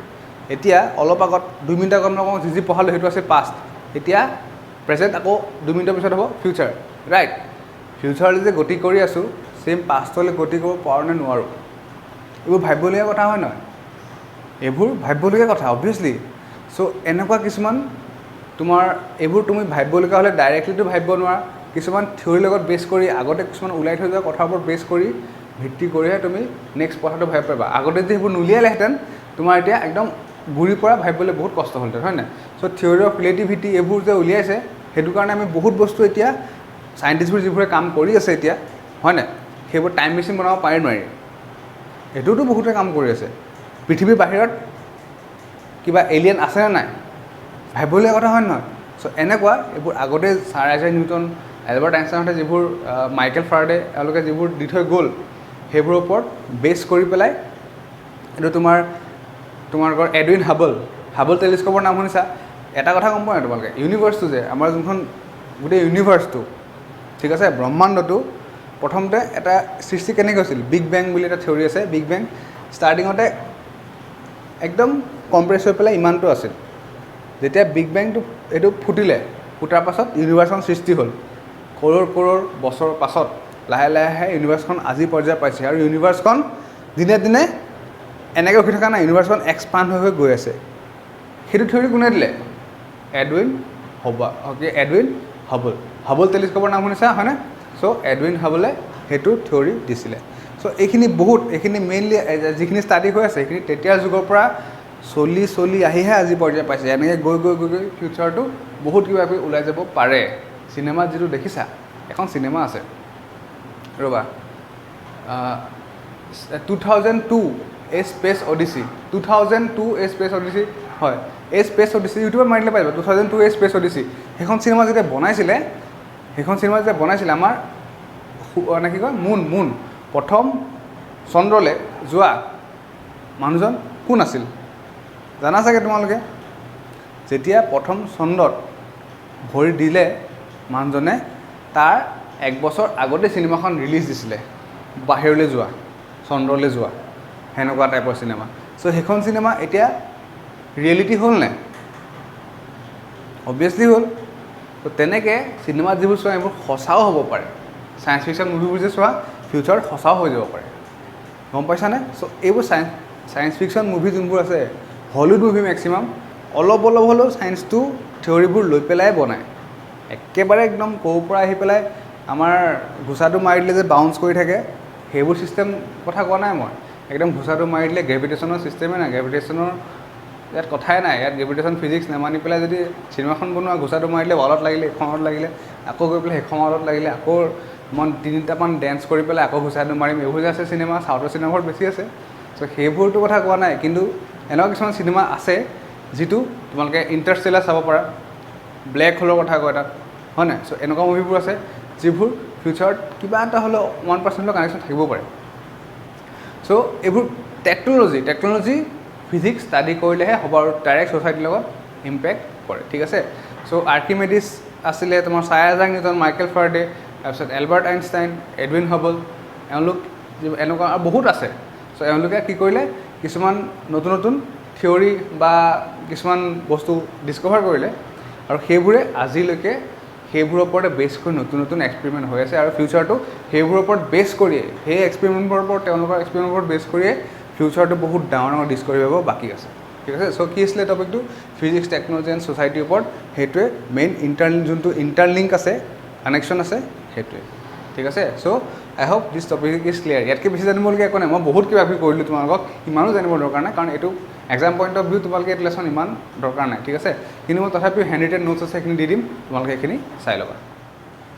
এতিয়া অলপ আগত 2 মিনিট আগত মই যি পঢ়ালোঁ সেইটো আছে পাষ্ট এতিয়া প্ৰেজেণ্ট আকৌ 2 মিনিটৰ পিছত হ'ব ফিউচাৰ ৰাইট ফিউচাৰলৈ যে গতি কৰি আছোঁ ছেইম পাষ্টলৈ গতি কৰিব পাৰোঁ নে নোৱাৰোঁ এইবোৰ ভাবিবলগীয়া কথা হয় নহয় এইবোৰ ভাবিবলগীয়া কথা অবভিয়াছলি চ' এনেকুৱা কিছুমান তোমাৰ এইবোৰ তুমি ভাবিবলগীয়া হ'লে ডাইৰেক্টলিটো ভাবিব নোৱাৰা কিছুমান থিয়ৰীৰ লগত বেছ কৰি আগতে কিছুমান ওলাই থৈ যোৱা কথাৰ ওপৰত বেছ কৰি ভিত্তি কৰিহে তুমি নেক্সট কথাটো ভাবিব পাৰিবা আগতে যদি সেইবোৰ নুলিয়ালেহেঁতেন তোমাৰ এতিয়া একদম গুৰিৰ পৰা ভাবিবলৈ বহুত কষ্ট হ'লহেঁতেন হয় নাই চ' থিয়ৰী অফ ৰিলেটিভিটি এইবোৰ যে উলিয়াইছে সেইটো কাৰণে আমি বহুত বস্তু এতিয়া চাইণ্টিষ্টবোৰ যিবোৰে কাম কৰি আছে এতিয়া হয় নাই সেইবোৰ টাইম মেচিন বনাব পাৰি নোৱাৰি এইটোতো বহুতে কাম কৰি আছে পৃথিৱীৰ বাহিৰত কিবা এলিয়েন আছেনে নাই ভাবিবলগীয়া কথা হয় নহয় চ' এনেকুৱা এইবোৰ আগতে ছাৰ আইজাক নিউটন এলবাৰ্ট আইনষ্টাইনহঁতে যিবোৰ মাইকেল ফাৰাডে এওঁলোকে যিবোৰ দি থৈ গ'ল সেইবোৰৰ ওপৰত বেছ কৰি পেলাই এইটো তোমালোকৰ এডুইন হাবল টেলিস্ক'পৰ নাম শুনিছা এটা কথা গম পোৱা নাই তোমালোকে ইউনিভাৰ্চটো যে আমাৰ যোনখন গোটেই ইউনিভাৰ্চটো ঠিক আছে ব্ৰহ্মাণ্ডটো প্ৰথমতে এটা সৃষ্টি কেনেকৈ হৈছিল বিগ বেং বুলি এটা থিয়ৰী আছে বিগ বেং ষ্টাৰ্টিঙতে একদম কম্প্ৰেছ হৈ পেলাই ইমানটো আছিল যেতিয়া বিগ বেংটো এইটো ফুটাৰ পাছত ইউনিভাৰ্চখন সৃষ্টি হ'ল কৰোৰ বছৰৰ পাছত লাহে লাহে ইউনিভাৰ্চখন আজি পৰ্যায় পাইছে আৰু ইউনিভাৰ্চখন দিনে দিনে এনেকৈ ৰখি থকা নাই ইউনিভাৰ্চখন এক্সপাণ্ড হৈ গৈ আছে সেইটো থিয়ৰী কোনে দিলে এডুইন হাবল টেলিস্ক'পৰ নাম শুনিছা হয়নে চ' এডুইন হাবলে সেইটো থিয়ৰী দিছিলে চ' এইখিনি মেইনলি যিখিনি ষ্টাডি হৈ আছে সেইখিনি তেতিয়াৰ যুগৰ পৰা চলি আহিহে আজি পৰ্যায় পাইছে এনেকৈ গৈ ফিউচাৰটো বহুত কিবা কিবি ওলাই যাব পাৰে চিনেমাত যিটো দেখিছা এখন চিনেমা আছে ৰ'বা 2002 এ স্পেচ অডিচি 2002 এ স্পেচ অডিচি হয় এ স্পেচ অডিচি ইউটিউবত মাৰিলে পাই যাব 2002 এ স্পেচ অডিচি সেইখন চিনেমা যেতিয়া বনাইছিলে আমাৰ মানে কি কয় মুন প্ৰথম চন্দ্ৰলৈ যোৱা মানুহজন কোন আছিল জানা চাগে তোমালোকে যেতিয়া প্ৰথম চন্দ্ৰত ভৰি দিলে মানুহজনে তাৰ 1 বছৰ আগতে চিনেমাখন ৰিলিজ দিছিলে বাহিৰলৈ যোৱা চন্দ্ৰলৈ যোৱা সেনেকুৱা টাইপৰ চিনেমা চ' সেইখন চিনেমা এতিয়া ৰিয়েলিটি হ'ল নাই অবভিয়াছলি হ'ল তো তেনেকৈ চিনেমাত যিবোৰ চোৱা এইবোৰ সঁচাও হ'ব পাৰে চায়েন্স ফিকশ্যন মুভিবোৰ যে চোৱা ফিউচাৰত সঁচাও হৈ যাব পাৰে গম পাইছানে চ' এইবোৰ চায়েন্স ফিকশ্যন মুভি যোনবোৰ আছে হলিউড মুভি মেক্সিমাম অলপ হ'লেও চায়েন্সটো থিয়ৰিবোৰ লৈ পেলাই বনায় একেবাৰে একদম ক'ৰ পৰা আহি পেলাই আমাৰ ঘোচাটো মাৰি দিলে যে বাউন্স কৰি থাকে সেইবোৰ ছিষ্টেম কথা কোৱা নাই মই একদম ঘোচাটো মাৰি দিলে গ্ৰেভিটেশ্যনৰ ছিষ্টেমেই নাই গ্ৰেভিটেশ্যনৰ ইয়াত কথাই নাই ইয়াত গ্ৰেভিটেশ্যন ফিজিক্স নেমানি পেলাই যদি চিনেমাখন বনোৱা ঘোচাটো মাৰি দিলে ৱালত লাগিলে এখনত লাগিলে আকৌ গৈ পেলাই সেইখন ৱালত লাগিলে আকৌ মই 3টামান ডেন্স কৰি পেলাই আকৌ ঘোচাটো মাৰিম এইবোৰ যে আছে চিনেমা চাউথৰ চিনেমাবোৰ বেছি আছে চ' সেইবোৰতো কথা কোৱা নাই কিন্তু এনেকুৱা কিছুমান চিনেমা আছে যিটো তোমালোকে ইণ্টাৰষ্টেলাৰ চাব পাৰা ব্লেক হোলৰ কথা কয় তাত হয় নাই চ' এনেকুৱা মুভিবোৰ আছে যিবোৰ ফিউচাৰত কিবা এটা হ'লেও 1% কানেকশ্যন থাকিব পাৰে চ' এইবোৰ টেকন'লজি ফিজিক্স ষ্টাডি কৰিলেহে হ'ব আৰু ডাইৰেক্ট ছ'চাইটিৰ লগত ইম্পেক্ট কৰে ঠিক আছে চ' আৰ্কিমেডিছ আছিলে তোমাৰ ছাৰ আইজাক নিউটন মাইকেল ফাৰাডে তাৰপিছত এলবাৰ্ট আইনষ্টাইন এডুইন হাবল এওঁলোক এনেকুৱা আৰু বহুত আছে চ' এওঁলোকে কি কৰিলে কিছুমান নতুন থিয়ৰী বা কিছুমান বস্তু ডিছকভাৰ কৰিলে আৰু সেইবোৰে আজিলৈকে সেইবোৰৰ ওপৰতে বেছ কৰি নতুন এক্সপেৰিমেণ্ট হৈ আছে আৰু ফিউচাৰটো সেইবোৰৰ ওপৰত বেছ কৰিয়ে সেই এক্সপেৰিমেণ্টবোৰৰ ওপৰত তেওঁলোকৰ এক্সপেৰিমেণ্টৰ ওপৰত বেছ কৰিয়ে ফিউচাৰটো বহুত ডাঙৰ ডিছকভাৰী হ'ব বাকী আছে ঠিক আছে চ' কি আছিলে টপিকটো ফিজিক্স টেকন'লজি এণ্ড ছ'চাইটিৰ ওপৰত সেইটোৱে মেইন যোনটো ইণ্টাৰলিংক আছে কানেকশ্যন আছে সেইটোৱে ঠিক আছে so' I hope this topic is clear ইয়াতকৈ বেছি জানিবলগীয়া একো নাই মই বহুত কিবা কিবি কৰিলোঁ তোমালোকক ইমানো জানিব দৰকাৰ নাই কাৰণ এইটো এক্সাম পইণ্ট অফ ভিউ তোমালোকে এইটো লেচন ইমান দৰকাৰ নাই ঠিক আছে কিন্তু মই তথাপিও হেণ্ড ৰিটেন নোটছ আছে সেইখিনি দি দিম তোমালোকে সেইখিনি চাই ল'বা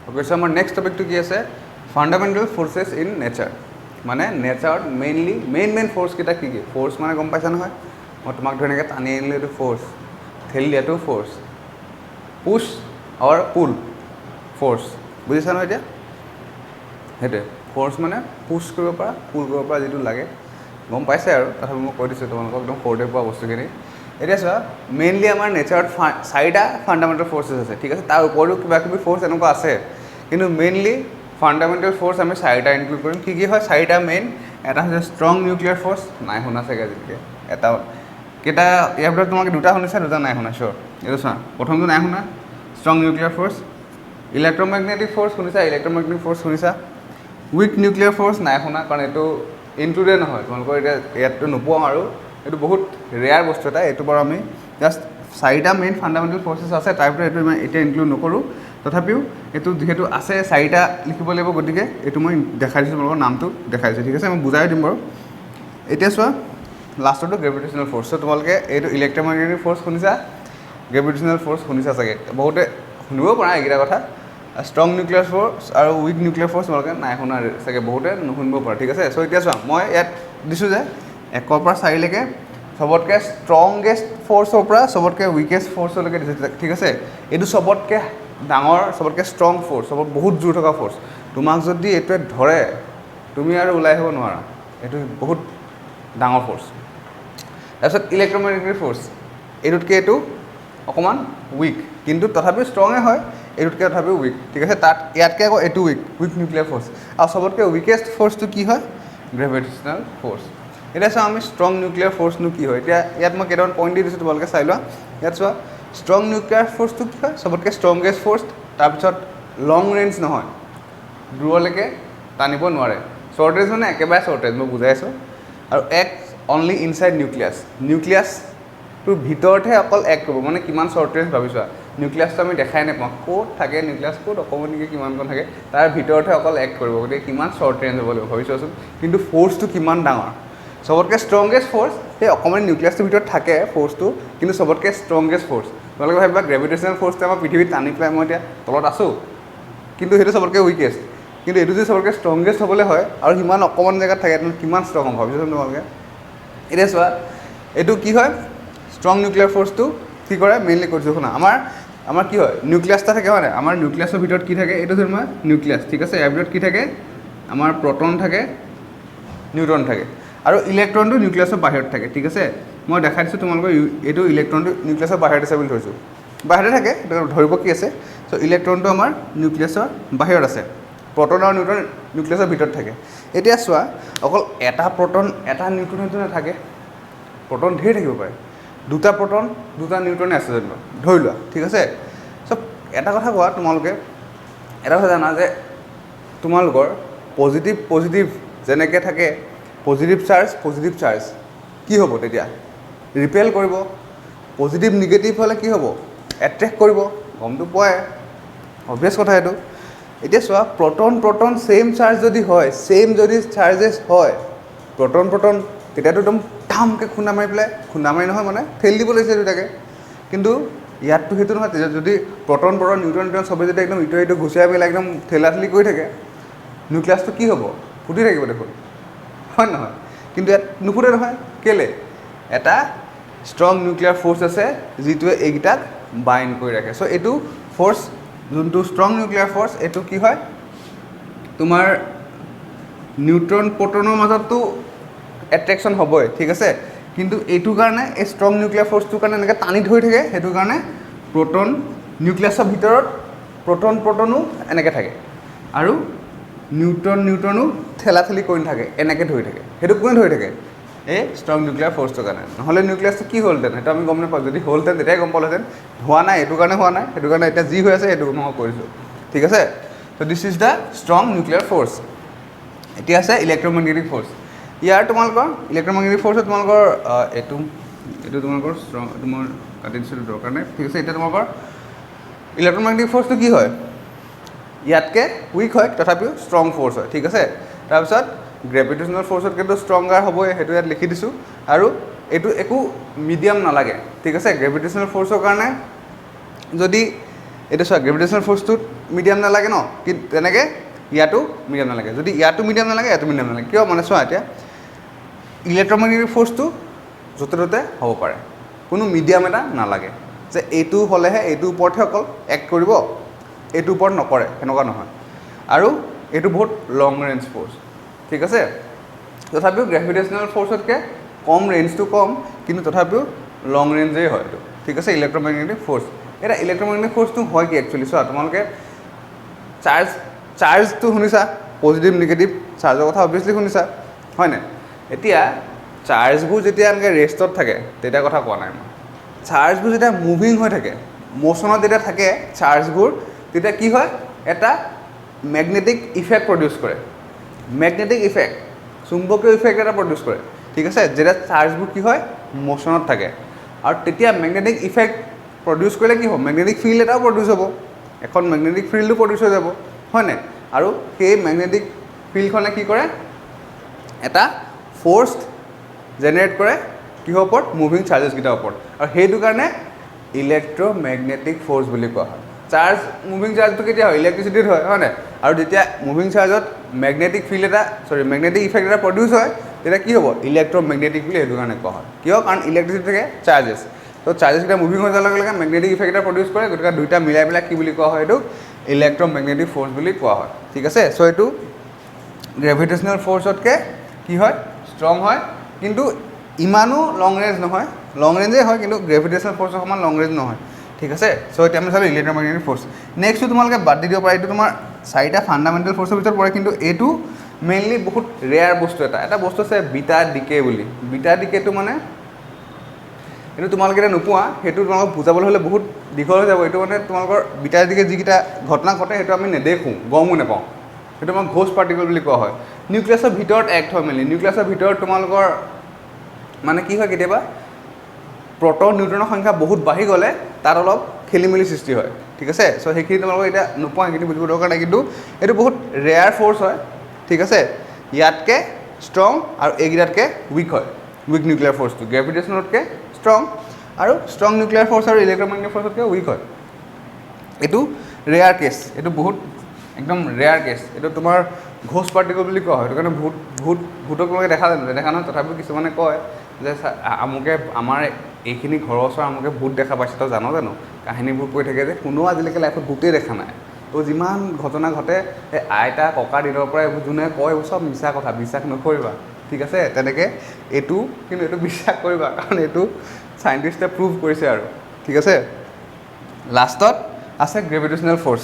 অ'কে চ' আমাৰ নেক্সট টপিকটো কি আছে ফাণ্ডামেণ্টেল ফ'ৰ্চেছ ইন নেচাৰ মানে নেচাৰত মেইন ফ'ৰ্চকেইটা কি ফ'ৰ্চ মানে গম পাইছা নহয় মই তোমাক ধুনীয়াকৈ টানি আনিলোঁ এইটো ফ'ৰ্চ ঠেলি দিয়াটো ফ'ৰ্চ পুছ অৰ পুল ফ'ৰ্চ বুজিছা নহয় এতিয়া সেইটোৱে ফ'ৰ্চ মানে পুছ কৰিব পৰা পুল কৰিব পৰা যিটো লাগে গম পাইছে আৰু তথাপি মই কৈ দিছোঁ তোমালোকক একদম সৰুতে পোৱা বস্তুখিনি এতিয়া চোৱা মেইনলি আমাৰ নেচাৰত 4টা ফাণ্ডামেণ্টেল ফ'ৰ্চেছ আছে ঠিক আছে তাৰ উপৰিও কিবা কিবি ফ'ৰ্চ এনেকুৱা আছে কিন্তু মেইনলি ফাণ্ডামেণ্টেল ফ'ৰ্চ আমি 4টা ইনক্লুড কৰিম কি হয় 4টা মেইন এটা হৈছে ষ্ট্ৰং নিউক্লিয়াৰ ফ'ৰ্চ নাই শুনা চাগে আজিলৈকে এটা কেইটা ইয়াৰ ভিতৰত তোমালোকে 2টা শুনিছা 2টা নাই শুনা চিয়'ৰ এইটো চোৱা প্ৰথমটো নাই শুনা strong nuclear force electromagnetic force শুনিছা ইলেক্ট্ৰমেগনেটিক ফ'ৰ্চ শুনিছা উইক নিউক্লিয়াৰ ফ'ৰ্চ নাই শুনা কাৰণ এইটো ইনক্লুডেড নহয় তোমালোকৰ এতিয়া ইয়াততো নোপোৱা আৰু এইটো বহুত ৰেয়াৰ বস্তু এটা এইটো বাৰু আমি জাষ্ট 4টা মেইন ফাণ্ডামেণ্টেল ফ'ৰ্চেছ আছে তাৰ ভিতৰত এইটো এতিয়া ইনক্লুড নকৰোঁ তথাপিও এইটো যিহেতু আছে 4টা লিখিব লাগিব, গতিকে এইটো মই দেখাই দিছোঁ, তোমালোকৰ নামটো দেখাই দিছোঁ, ঠিক আছে। মই বুজাই দিম বাৰু। এতিয়া চোৱা লাষ্টৰটো গ্ৰেভিটেশ্যনেল ফ'ৰ্চ। চ' তোমালোকে এইটো ইলেক্ট্ৰমেগনেটিক ফ'ৰ্চ শুনিছা, গ্ৰেভিটেশ্যনেল ফ'ৰ্চ শুনিছা চাগে, বহুতে শুনিব পৰা এইকেইটা কথা। ষ্ট্ৰং নিউক্লিয়াৰ ফ'ৰ্চ আৰু উইক নিউক্লিয়াৰ ফ'ৰ্চ তোমালোকে নাই শুনা চাগে, বহুতে নুশুনিব পৰা, ঠিক আছে। চ' এতিয়া চোৱা মই ইয়াত দিছোঁ যে 1ৰ পৰা 4লৈকে চবতকৈ ষ্ট্ৰংগেষ্ট ফ'ৰ্চৰ পৰা চবতকৈ উইকেষ্ট ফ'ৰ্চলৈকে দিছোঁ, ঠিক আছে। এইটো চবতকৈ ডাঙৰ, চবতকৈ ষ্ট্ৰং ফ'ৰ্চ, চবত বহুত জোৰ থকা ফ'ৰ্চ। তোমাক যদি এইটোৱে ধৰে তুমি আৰু ওলাই আহিব নোৱাৰা, এইটো বহুত ডাঙৰ ফ'ৰ্চ। তাৰপিছত ইলেক্ট্ৰমেগনেটিক ফ'ৰ্চ, এইটোতকৈ এইটো অকণমান উইক, কিন্তু তথাপিও ষ্ট্ৰঙে হয়, এইটোতকৈ তথাপিও উইক, ঠিক আছে। ইয়াতকৈ আকৌ এইটো উইক নিউক্লিয়াৰ ফ'ৰ্চ। আৰু চবতকৈ উইকেষ্ট ফ'ৰ্চটো কি হয়? Gravitational force. এতিয়া চাওঁ আমি ষ্ট্ৰং নিউক্লিয়াৰ ফ'ৰ্চনো কি হয়। এতিয়া ইয়াত মই কেইটামান পইণ্ট দি দিছোঁ, তোমালোকে চাই লোৱা। ইয়াত চোৱা ষ্ট্ৰং নিউক্লিয়াৰ ফ'ৰ্চটো কি হয়? চবতকৈ ষ্ট্ৰংগেষ্ট ফ'ৰ্চ। তাৰপিছত লং ৰেঞ্জ নহয়, দূৰলৈকে টানিব নোৱাৰে। শ্বৰ্ট ৰেঞ্জ মানে একেবাৰে শ্বৰ্ট ৰেঞ্জ, মই বুজাই আছোঁ। আৰু অনলি ইনচাইড নিউক্লিয়াছটোৰ ভিতৰতহে অকল কৰিব, মানে কিমান শ্বৰ্ট ৰেঞ্জ ভাবিছোৱা। নিউক্লিয়াছটো আমি দেখাই নাপাওঁ, ক'ত থাকে নিউক্লিয়াছ, ক'ত অকণমানিকৈ কিমানকণ থাকে, তাৰ ভিতৰতহে অকল কৰিব, গতিকে কিমান শ্বৰ্ট ৰেঞ্জ হ'ব লাগিব ভাবি চোৱাচোন। কিন্তু ফ'ৰ্চটো কিমান ডাঙৰ, চবতকৈ ষ্ট্ৰংগেষ্ট ফ'ৰ্চ সেই অকণমান নিউক্লিয়াছটোৰ ভিতৰত থাকে ফ'ৰ্চটো, কিন্তু চবতকৈ ষ্ট্ৰংগেষ্ট ফ'ৰ্চ। তোমালোকে ভাবিবা গ্ৰেভিটেশ্যনেল ফ'ৰ্চটো আমাৰ পৃথিৱীত টানি পেলাই মই এতিয়া তলত আছোঁ, কিন্তু সেইটো চবতকৈ উইকেষ্ট। কিন্তু এইটো যদি চবতকৈ ষ্ট্ৰংগেষ্ট হ'বলৈ হয় আৰু সিমান অকণমান জেগাত থাকে, তেনে কিমান ষ্ট্ৰং হ'ব ভাবিছোঁচোন তোমালোকে। এতিয়া চোৱা এইটো কি হয়, ষ্ট্ৰং নিউক্লিয়াৰ ফ'ৰ্চটো কি কৰে মেইনলি কৰিছোঁ শুনা। আমাৰ কি হয়, নিউক্লিয়াছ এটা থাকে হয় নাই, আমাৰ নিউক্লিয়াছৰ ভিতৰত কি থাকে, এইটো ধৰি মই নিউক্লিয়াছ, ঠিক আছে। ইয়াৰ ভিতৰত কি থাকে, আমাৰ প্ৰটন থাকে, নিউট্ৰন থাকে, আৰু ইলেক্ট্ৰনটো নিউক্লিয়াছৰ বাহিৰত থাকে, ঠিক আছে। মই দেখাই দিছোঁ তোমালোকৰ, এইটো ইলেক্ট্ৰনটো নিউক্লিয়াছৰ বাহিৰত আছে বুলি ধৰিছোঁ, বাহিৰতে থাকে, ধৰিব কি আছে। চ' ইলেক্ট্ৰনটো আমাৰ নিউক্লিয়াছৰ বাহিৰত আছে, প্ৰটন আৰু নিউট্ৰন নিউক্লিয়াছৰ ভিতৰত থাকে। এতিয়া চোৱা অকল এটা প্ৰটন এটা নিউট্ৰনেটো নাথাকে, প্ৰটন ধেৰ থাকিব পাৰে। 2টা প্ৰটন 2টা নিউট্ৰনে আছে যেনিবা ধৰি লোৱা, ঠিক আছে। চ' এটা কথা কোৱা, তোমালোকে এটা কথা জানা যে তোমালোকৰ পজিটিভ যেনেকৈ থাকে, পজিটিভ চাৰ্জ কি হ'ব তেতিয়া, ৰিপেল কৰিব। পজিটিভ নিগেটিভ হ'লে কি হ'ব, এট্ৰেক্ট কৰিব, গমটো পোৱাই, অবভিয়াছ কথা এইটো। এতিয়া চোৱা প্ৰটন ছেইম চাৰ্জ যদি হয়, যদি চাৰ্জেছ হয়, প্ৰটন তেতিয়াতো একদম ধামকৈ খুন্দা মাৰি নহয়, মানে ঠেলি দিব লাগিছে দুটাকে। কিন্তু ইয়াততো সেইটো নহয়, তেতিয়া যদি প্ৰটন নিউট্ৰন চবেই যদি একদম ইটো ঘুচিয়াই পেলাই একদম ঠেলাঠেলি কৰি থাকে, নিউক্লিয়াছটো কি হ'ব, ফুটি থাকিব দেখোন, হয় নহয়। কিন্তু ইয়াত নুফুটে নহয়, কেলৈ? এটা ষ্ট্ৰং নিউক্লিয়াৰ ফ'ৰ্চ আছে যিটোৱে এইকেইটাক বাইণ্ড কৰি ৰাখে। চ' এইটো ফ'ৰ্চ যোনটো ষ্ট্ৰং নিউক্লিয়াৰ ফ'ৰ্চ, এইটো কি হয়, তোমাৰ নিউট্ৰন প্ৰটনৰ মাজততো এট্ৰেকশ্যন হ'বই, ঠিক আছে। কিন্তু এইটোৰ কাৰণে এই ষ্ট্ৰং নিউক্লিয়াৰ ফ'ৰ্চটোৰ কাৰণে এনেকৈ টানি ধৰি থাকে, সেইটো কাৰণে প্ৰটন নিউক্লিয়াছৰ ভিতৰত প্ৰটনো এনেকৈ থাকে, আৰু নিউট্ৰনো ঠেলাঠেলি কৰি নাথাকে, এনেকৈ ধৰি থাকে। সেইটো কোনে ধৰি থাকে? এই ষ্ট্ৰং নিউক্লিয়াৰ ফ'ৰ্চটোৰ কাৰণে। নহ'লে নিউক্লিয়াছটো কি হ'লহেঁতেন, সেইটো আমি গম নাপাওঁ। যদি হ'লহেঁতেন তেতিয়াই গম পালোহেঁতেন। হোৱা নাই, এইটো কাৰণে হোৱা নাই, সেইটো কাৰণে এতিয়া যি হৈ আছে সেইটো মই কৰিছোঁ, ঠিক আছে। So' this is the strong nuclear force. এতিয়া আছে ইলেক্ট্ৰমেগনেটিক ফ'ৰ্চ। ইয়াৰ তোমালোকৰ ইলেক্ট্ৰমেগনেটিক ফ'ৰ্চত তোমালোকৰ এইটো তোমালোকৰ ষ্ট্ৰং, এইটো মই কাটি দিছিলোঁ দৰকাৰ নাই, ঠিক আছে। এতিয়া তোমালোকৰ ইলেক্ট্ৰমেগনেটিক ফ'ৰ্চটো কি হয়, ইয়াতকৈ উইক হয়, তথাপিও ষ্ট্ৰং ফ'ৰ্চ হয়, ঠিক আছে। তাৰপিছত গ্ৰেভিটেশ্যনেল ফ'ৰ্চতকৈতো ষ্ট্ৰংগাৰ হ'বই, সেইটো ইয়াত লিখি দিছোঁ। আৰু এইটো একো মিডিয়াম নালাগে, ঠিক আছে। গ্ৰেভিটেশ্যনেল ফ'ৰ্চৰ কাৰণে যদি এইটো চোৱা, গ্ৰেভিটেশ্যনেল ফ'ৰ্চটোত মিডিয়াম নালাগে ন, কিন্তু তেনেকৈ ইয়াতো মিডিয়াম নালাগে। যদি ইয়াতো মিডিয়াম নালাগে, ইয়াতো মিডিয়াম নালাগে, কিয় মানে চোৱা, এতিয়া ইলেক্ট্ৰমেগনেটিক ফ'ৰ্চটো য'তে ত'তে হ'ব পাৰে, কোনো মিডিয়াম এটা নালাগে যে এইটো হ'লেহে এইটোৰ ওপৰতহে অকল এক্ট কৰিব, এইটোৰ ওপৰত নকৰে, সেনেকুৱা নহয়। আৰু এইটো বহুত লং ৰেঞ্জ ফ'ৰ্চ, ঠিক আছে। তথাপিও গ্ৰেভিটেশ্যনেল ফ'ৰ্চতকৈ কম, ৰেঞ্জটো কম, কিন্তু তথাপিও লং ৰেঞ্জেই হয় এইটো, ঠিক আছে, ইলেক্ট্ৰমেগনেটিক ফ'ৰ্চ। এতিয়া ইলেক্ট্ৰমেগনেটিক ফ'ৰ্চটো হয় কি একচুৱেলি চোৱা, তোমালোকে চাৰ্জটো শুনিছা, পজিটিভ নিগেটিভ চাৰ্জৰ কথা অবভিয়াছলি শুনিছা, হয়নে। এতিয়া চাৰ্জবোৰ যেতিয়া এনেকৈ ৰেষ্টত থাকে তেতিয়া কথা কোৱা নাই মই। চাৰ্জবোৰ যেতিয়া মুভিং হৈ থাকে, ম'শ্যনত যেতিয়া থাকে চাৰ্জবোৰ, তেতিয়া কি হয়, এটা মেগনেটিক ইফেক্ট প্ৰডিউচ কৰে, মেগনেটিক ইফেক্ট, চুম্বকীয় ইফেক্ট এটা প্ৰডিউচ কৰে, ঠিক আছে। যেতিয়া চাৰ্জবোৰ কি হয়, ম'শ্যনত থাকে, আৰু তেতিয়া মেগনেটিক ইফেক্ট প্ৰডিউচ কৰিলে কি হ'ব, মেগনেটিক ফিল্ড এটাও প্ৰডিউচ হ'ব, এখন মেগনেটিক ফিল্ডো প্ৰডিউচ হৈ যাব হয়নে আৰু সেই মেগনেটিক ফিল্ডখনে কি কৰে এটা ফ'ৰ্চ জেনেৰেট কৰে কিহৰ ওপৰত মুভিং চাৰ্জেছকেইটাৰ ওপৰত আৰু সেইটো কাৰণে ইলেক্ট্ৰমেগনেটিক ফ'ৰ্চ বুলি কোৱা হয় চাৰ্জ মুভিং চাৰ্জটো কেতিয়া হয় ইলেক্ট্ৰিচিটিত হয়নে আৰু যেতিয়া মুভিং চাৰ্জত মেগনেটিক ফিল্ড এটা মেগনেটিক ইফেক্ট এটা প্ৰডিউচ হয় তেতিয়া কি হ'ব ইলেক্ট্ৰমেগনেটিক বুলি সেইটো কাৰণে কোৱা হয় কিয় কাৰণ ইলেক্ট্ৰিচিটি থাকে চাৰ্জেছ তো চাৰ্জেছকেইটা মুভিং হৈ যোৱাৰ লগে লগে মেগনেটিক ইফেক্ট এটা প্ৰডিউচ কৰে গতিকে দুইটা মিলাই পেলাই কি বুলি কোৱা হয় এইটো ইলেক্ট্ৰমেগনেটিক ফ'ৰ্চ বুলি কোৱা হয় ঠিক আছে চ' এইটো গ্ৰেভিটেশ্যনেল ফ'ৰ্চতকৈ কি হয় ষ্ট্ৰং হয় কিন্তু ইমানো লং ৰেঞ্জ নহয় লং ৰেঞ্জেই হয় কিন্তু গ্ৰেভিটেশ্যনেল ফ'ৰ্চৰ সমান লং ৰেঞ্জ নহয় ঠিক আছে চ' এতিয়া আমি চালোঁ ইলেক্ট্ৰমেগনেটিক ফ'ৰ্চ নেক্সটটো তোমালোকে বাদ দি দিব পাৰা এইটো তোমাৰ চাৰিটা ফাণ্ডামেণ্টেল ফ'ৰ্চৰ ভিতৰত পৰে কিন্তু এইটো মেইনলি বহুত ৰেয়াৰ বস্তু এটা বস্তু আছে বিটা ডিকে বুলি বিটা ডিকেটো মানে এইটো তোমালোকে এতিয়া নোপোৱা সেইটো তোমালোকক বুজাবলৈ হ'লে বহুত দীঘল হৈ যাব এইটো মানে তোমালোকৰ বিটা ডিকে যিকেইটা ঘটনা ঘটে সেইটো আমি নেদেখোঁ গমো নাপাওঁ সেইটো আমাক ঘোষ পাৰ্টিকল বুলি কোৱা হয় নিউক্লিয়াছৰ ভিতৰত এক্ট হয় মেইনলি নিউক্লিয়াছৰ ভিতৰত তোমালোকৰ মানে কি হয় কেতিয়াবা প্ৰটন নিউট্ৰনৰ সংখ্যা বহুত বাঢ়ি গ'লে তাত অলপ খেলি মেলি সৃষ্টি হয় ঠিক আছে চ' সেইখিনি তোমালোকৰ এতিয়া নোপোৱা সেইখিনি বুজিব দৰকাৰ নাই কিন্তু এইটো বহুত ৰেয়াৰ ফ'ৰ্চ হয় ঠিক আছে ইয়াতকৈ ষ্ট্ৰং আৰু এইকেইটাতকৈ উইক হয় উইক নিউক্লিয়াৰ ফ'ৰ্চটো গ্ৰেভিটেশ্যনতকৈ ষ্ট্ৰং আৰু ষ্ট্ৰং নিউক্লিয়াৰ ফ'ৰ্চ আৰু ইলেক্ট্ৰমেগনেটিক ফ'ৰ্চতকৈ উইক হয় এইটো ৰেয়াৰ কেছ এইটো বহুত একদম ৰেয়াৰ কেছ এইটো তোমাৰ ঘোষ পাৰ্টিকল বুলি কোৱা হয় সেইটো কাৰণে ভূতক তোমালোকে দেখা নহয় তথাপিও কিছুমানে কয় যে আমুকে আমাৰ এইখিনি ঘৰৰ ওচৰৰ আমুকে ভূত দেখা পাইছে তই জানো কাহিনীবোৰ কৈ থাকে যে কোনেও আজিলৈকে লাইফত ভূতেই দেখা নাই তো যিমান ঘটনা ঘটে এই আইতা ককাৰ দিনৰ পৰা এইবোৰ যোনে কয় এইবোৰ চব মিছা কথা বিশ্বাস নকৰিবা ঠিক আছে তেনেকৈ এইটো কিন্তু এইটো বিশ্বাস কৰিবা কাৰণ এইটো চাইণ্টিষ্টে প্ৰুভ কৰিছে আৰু ঠিক আছে লাষ্টত আছে গ্ৰেভিটেশ্যনেল ফ'ৰ্চ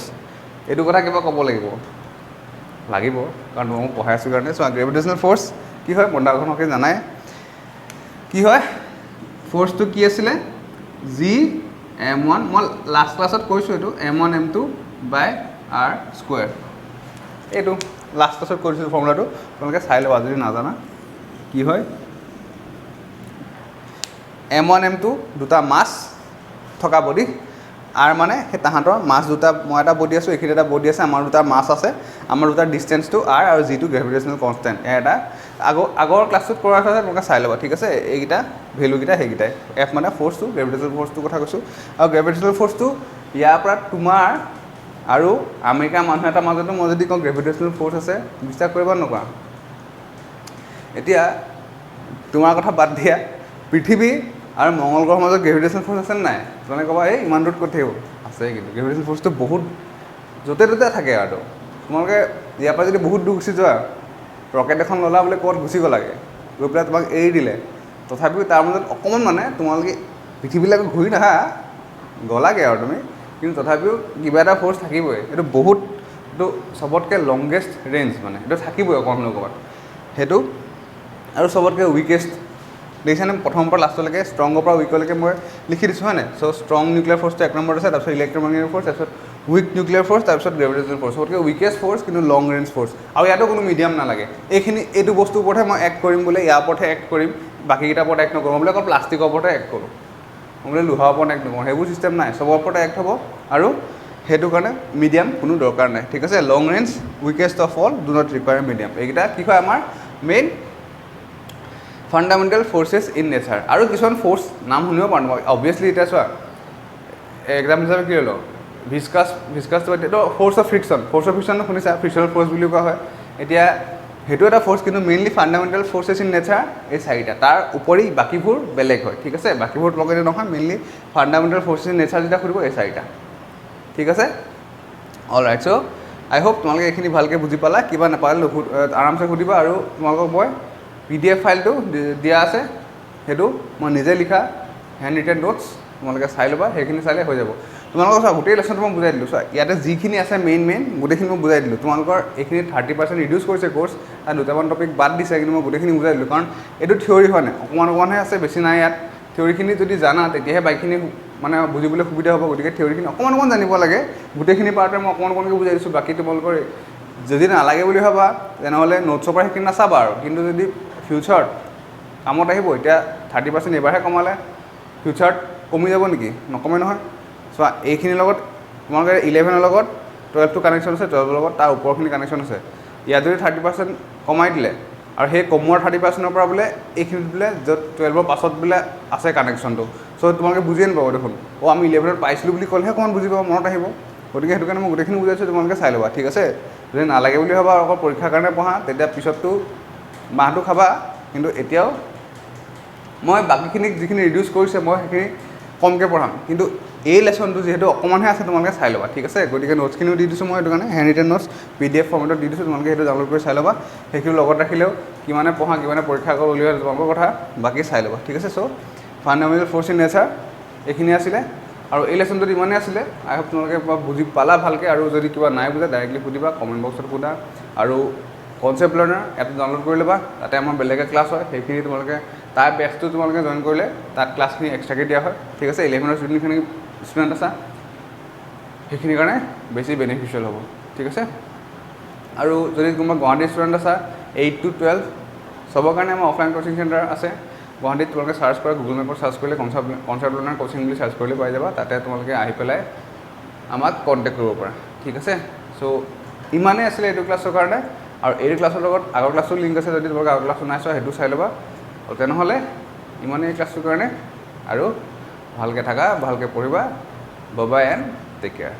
এইটো কথা কিবা ক'ব লাগিব কাৰণ মই পঢ়াই আছোঁ কাৰণে চ' গ্ৰেভিটেশ্যনেল ফ'ৰ্চ কি হয় বন্ধাখনকে জানাই কি হয় ফ'ৰ্চটো কি আছিলে G(m1) মই লাষ্ট ক্লাছত কৈছোঁ এইটো m1 m2 বাই r স্কুৱেৰ এইটো লাষ্ট ক্লাছত কৰিছিলোঁ ফৰ্মুলাটো তোমালোকে চাই ল'বা যদি নাজানা কি হয় m1 m2 দুটা মাছ থকা বডি আৰু মানে সেই তাহাঁতৰ মাছ দুটা মই এটা বডি আছোঁ এইখিনি এটা বডি আছে আমাৰ দুটা মাছ আছে আমাৰ দুটা ডিষ্টেঞ্চটো r আৰু যিটো গ্ৰেভিটেশ্যনেল কনষ্টেণ্ট এটা আগৰ ক্লাছটোত কৰা আছে তোমালোকে চাই ল'বা ঠিক আছে এইকেইটা ভেলুকেইটা সেইকেইটাই এফ মানে ফ'ৰ্চটো গ্ৰেভিটেশ্যনেল ফ'ৰ্চটোৰ কথা কৈছোঁ আৰু গ্ৰেভিটেশ্যনেল ফ'ৰ্চটো ইয়াৰ পৰা তোমাৰ আৰু আমেৰিকাৰ মানুহ এটাৰ মাজতো মই যদি কওঁ গ্ৰেভিটেশ্যনেল ফ'ৰ্চ আছে বিশ্বাস কৰিবা নকৰা এতিয়া তোমাৰ কথা বাদ দিয়া পৃথিৱী আৰু মংগল গ্ৰহৰ মাজত গ্ৰেভিটেশ্যনেল ফ'ৰ্চ আছে নাই তোমালোকে ক'বা এই ইমান দূৰত ক'ত থাকিব আছে কিন্তু গ্ৰেভিটেশ্যনেল ফ'ৰ্চটো বহুত য'তে ত'তে থাকে আৰু তোমালোকে ইয়াৰ পৰা যদি বহুত দূৰ গুচি যোৱা ৰকেট এখন ল'লা বোলে ক'ত গুচি গ'লাগৈ গৈ পেলাই তোমাক এৰি দিলে তথাপিও তাৰ মাজত অকণমান মানে তোমালোকে পৃথিৱীলৈকে ঘূৰি নাহা গ'লাগৈ আৰু তুমি কিন্তু তথাপিও কিবা এটা ফ'ৰ্চ থাকিবই এইটো চবতকৈ লংগেষ্ট ৰেঞ্জ মানে এইটো থাকিবই অকণমান ক'ৰবাত সেইটো আৰু চবতকৈ উইকেষ্ট দেখিছানে প্ৰথমৰ পৰা লাষ্টলৈকে ষ্ট্ৰঙৰ পৰা উইকলৈকে মই লিখি দিছোঁ হয়নে চ' ষ্ট্ৰং নিউক্লিয়াৰ ফ'ৰ্চটো এক নম্বৰত আছে তাৰপিছত ইলেক্ট্ৰমেগনেটিক ফ'ৰ্চ তাৰপিছত উইক নিউক্লিয়াৰ ফ'ৰ্চ তাৰপিছত গ্ৰেভিটেশ্যনেল ফ'ৰ্চ চবতকৈ উইকেষ্ট ফ'ৰ্চ কিন্তু লং ৰেঞ্জ ফ'ৰ্চ আৰু ইয়াতো কোনো মিডিয়াম নালাগে এইটো বস্তুৰ ওপৰতহে মই এক্ট কৰিম বোলে ইয়াৰ ওপৰতহে এক্ট কৰিম বাকীকেইটাৰ ওপৰত এক্ট নকৰোঁ বোলে অকল প্লাষ্টিকৰ ওপৰতে এক্ট কৰোঁ মই বোলে লোহাৰ ওপৰত এক্ট নকৰোঁ সেইবোৰ ছিষ্টেম নাই চবৰ ওপৰতে এক্ট হ'ব আৰু সেইটো কাৰণে মিডিয়াম কোনো দৰকাৰ নাই ঠিক আছে long range weakest of all do not require medium এইকেইটা কি হয় আমাৰ main fundamental forces in nature আৰু কিছুমান ফ'ৰ্চ নাম শুনিব পাৰোঁ মই অবভিয়াছলি এতিয়া চোৱা এক্সাম্পল হিচাপে কি ল'লোঁ ভিস্কাছটো এইটো ফ'ৰ্চ অফ ফ্ৰিকশ্যনটো শুনিছা ফ্ৰিকশ্যনেল ফ'ৰ্চ বুলি কোৱা হয় এতিয়া সেইটো এটা ফ'ৰ্চ কিন্তু mainly fundamental forces in nature এই চাৰিটা তাৰ উপৰি বাকীবোৰ বেলেগ হয় ঠিক আছে বাকীবোৰ লগতে নহয় mainly fundamental forces in nature যেতিয়া সুধিব এই চাৰিটা ঠিক আছে all right so' I hope তোমালোকে এইখিনি ভালকৈ বুজি পালা কিবা নাপালে আৰামছে সুধিবা আৰু তোমালোকক মই PDF ফাইলটো দিয়া আছে সেইটো মই নিজে লিখা হেণ্ড ৰিটেন নোটছ তোমালোকে চাই ল'বা সেইখিনি চালে হৈ যাব তোমালোকৰ চোৱা গোটেই লেচনটো মই বুজাই দিলোঁ চোৱা ইয়াতে যিখিনি আছে মেইন গোটেইখিনি মই বুজাই দিলোঁ তোমালোকৰ এইখিনি 30% ৰিডিউচ কৰিছে কোৰ্চ আৰু দুটামান টপিক বাদ দিছে কিন্তু মই গোটেইখিনি বুজাই দিলোঁ কাৰণ এইটো থিয়ৰী হয় নাই অকণমানহে আছে বেছি নাই ইয়াত থিয়ৰীখিনি যদি জানা তেতিয়াহে বাকীখিনি মানে বুজিবলৈ সুবিধা হ'ব গতিকে থিয়ৰীখিনি অকণমান জানিব লাগে গোটেইখিনি পাৰ্টে মই অকণমানকৈ বুজাই দিছোঁ বাকী তোমালোকৰ যদি নালাগে বুলি ভাবা তেনেহ'লে নোটছৰ পৰা সেইখিনি নাচাবা আৰু কিন্তু যদি ফিউচাৰত কামত আহিব এতিয়া 30% এবাৰহে কমালে ফিউচাৰত কমি যাব নেকি নকমে নহয় চোৱা এইখিনিৰ লগত তোমালোকে 11ৰ লগত 12টো কানেকশ্যন আছে, 12ৰ লগত তাৰ ওপৰখিনি কানেকশ্যন আছে। ইয়াত যদি 30% কমাই দিলে আৰু সেই কমোৱাৰ 30%ৰ পৰা বোলে এইখিনিত বোলে য'ত 12ৰ পাছত বোলে আছে কানেকশ্যনটো, চ' তোমালোকে বুজিয়ে নাপাব দেখোন। আমি 11ত পাইছিলোঁ বুলি ক'লেহে অকণমান বুজি পাব, মনত আহিব। গতিকে সেইটো কাৰণে মই গোটেইখিনি বুজাইছোঁ, তোমালোকে চাই ল'বা, ঠিক আছে। যদি নালাগে বুলি ভাবা অকল পৰীক্ষাৰ কাৰণে পঢ়া, তেতিয়া পিছততো মাহটো খাবা, কিন্তু এতিয়াও মই বাকীখিনিক যিখিনি ৰিডিউচ কৰিছে মই সেইখিনি কমকৈ পঢ়াম, কিন্তু এই লেচনটো যিহেতু অকণমানহে আছে তোমালোকে চাই ল'বা, ঠিক আছে। গতিকে নোটছখিনিও দি দিছোঁ মই সেইটো কাৰণে, হেণ্ড ৰিটেন নোটছ PDF ফৰ্মেটত দি দিছোঁ, তোমালোকে সেইটো ডাউনলোড কৰি চাই ল'বা। সেইখিনি লগত ৰাখিলেও কিমানে পঢ়া কিমানে পৰীক্ষা কৰি উলিওৱা তোমালোকৰ কথা, বাকী চাই ল'বা, ঠিক আছে। চ' ফাণ্ডামেণ্টেল ফ'ৰ্চ ইন নেচাৰ এইখিনি আছিলে, আৰু এই লেচনটোত ইমানেই আছিলে। আই হোপ তোমালোকে বুজি পালা ভালকৈ, আৰু যদি কিবা নাই বুজা ডাইৰেক্টলি সুধিবা, কমেণ্ট বক্সত সোধা। আৰু কনচেপ্ট লাৰ্ণাৰ এপটো ডাউনলোড কৰি ল'বা, তাতে আমাৰ বেলেগে ক্লাছ হয়, সেইখিনি তোমালোকে তাৰ বেচটো তোমালোকে জইন কৰিলে তাত ক্লাছখিনি এক্সট্ৰাকৈ দিয়া হয়, ঠিক আছে। 11ৰ যোনখিনি ষ্টুডেণ্ট আছা সেইখিনিৰ কাৰণে বেছি বেনিফিচিয়েল হ'ব, ঠিক আছে। আৰু যদি কোনোবা গুৱাহাটীৰ ষ্টুডেণ্ট আছা 8 to 12 চবৰ কাৰণে আমাৰ অফলাইন কোচিং চেণ্টাৰ আছে গুৱাহাটীত। তোমালোকে চাৰ্চ কৰা, গুগল মেপত চাৰ্চ কৰিলে কনচেপ্ট লাৰ্ণাৰ কোচিং বুলি চাৰ্চ কৰিলে পাই যাবা, তাতে তোমালোকে আহি পেলাই আমাক কণ্টেক্ট কৰিব পাৰা, ঠিক আছে। চ' ইমানেই আছিলে এইটো ক্লাছৰ কাৰণে, আৰু এইটো ক্লাছৰ লগত আগৰ ক্লাছৰ লিংক আছে, যদি তোমালোকে আগৰ ক্লাছটো নাই চোৱা সেইটো চাই ল'বা। তেনেহ'লে ইমানেই ক্লাছটোৰ কাৰণে, আৰু ভালকৈ থাকা, ভালকৈ পঢ়িবা। Bye bye and take care.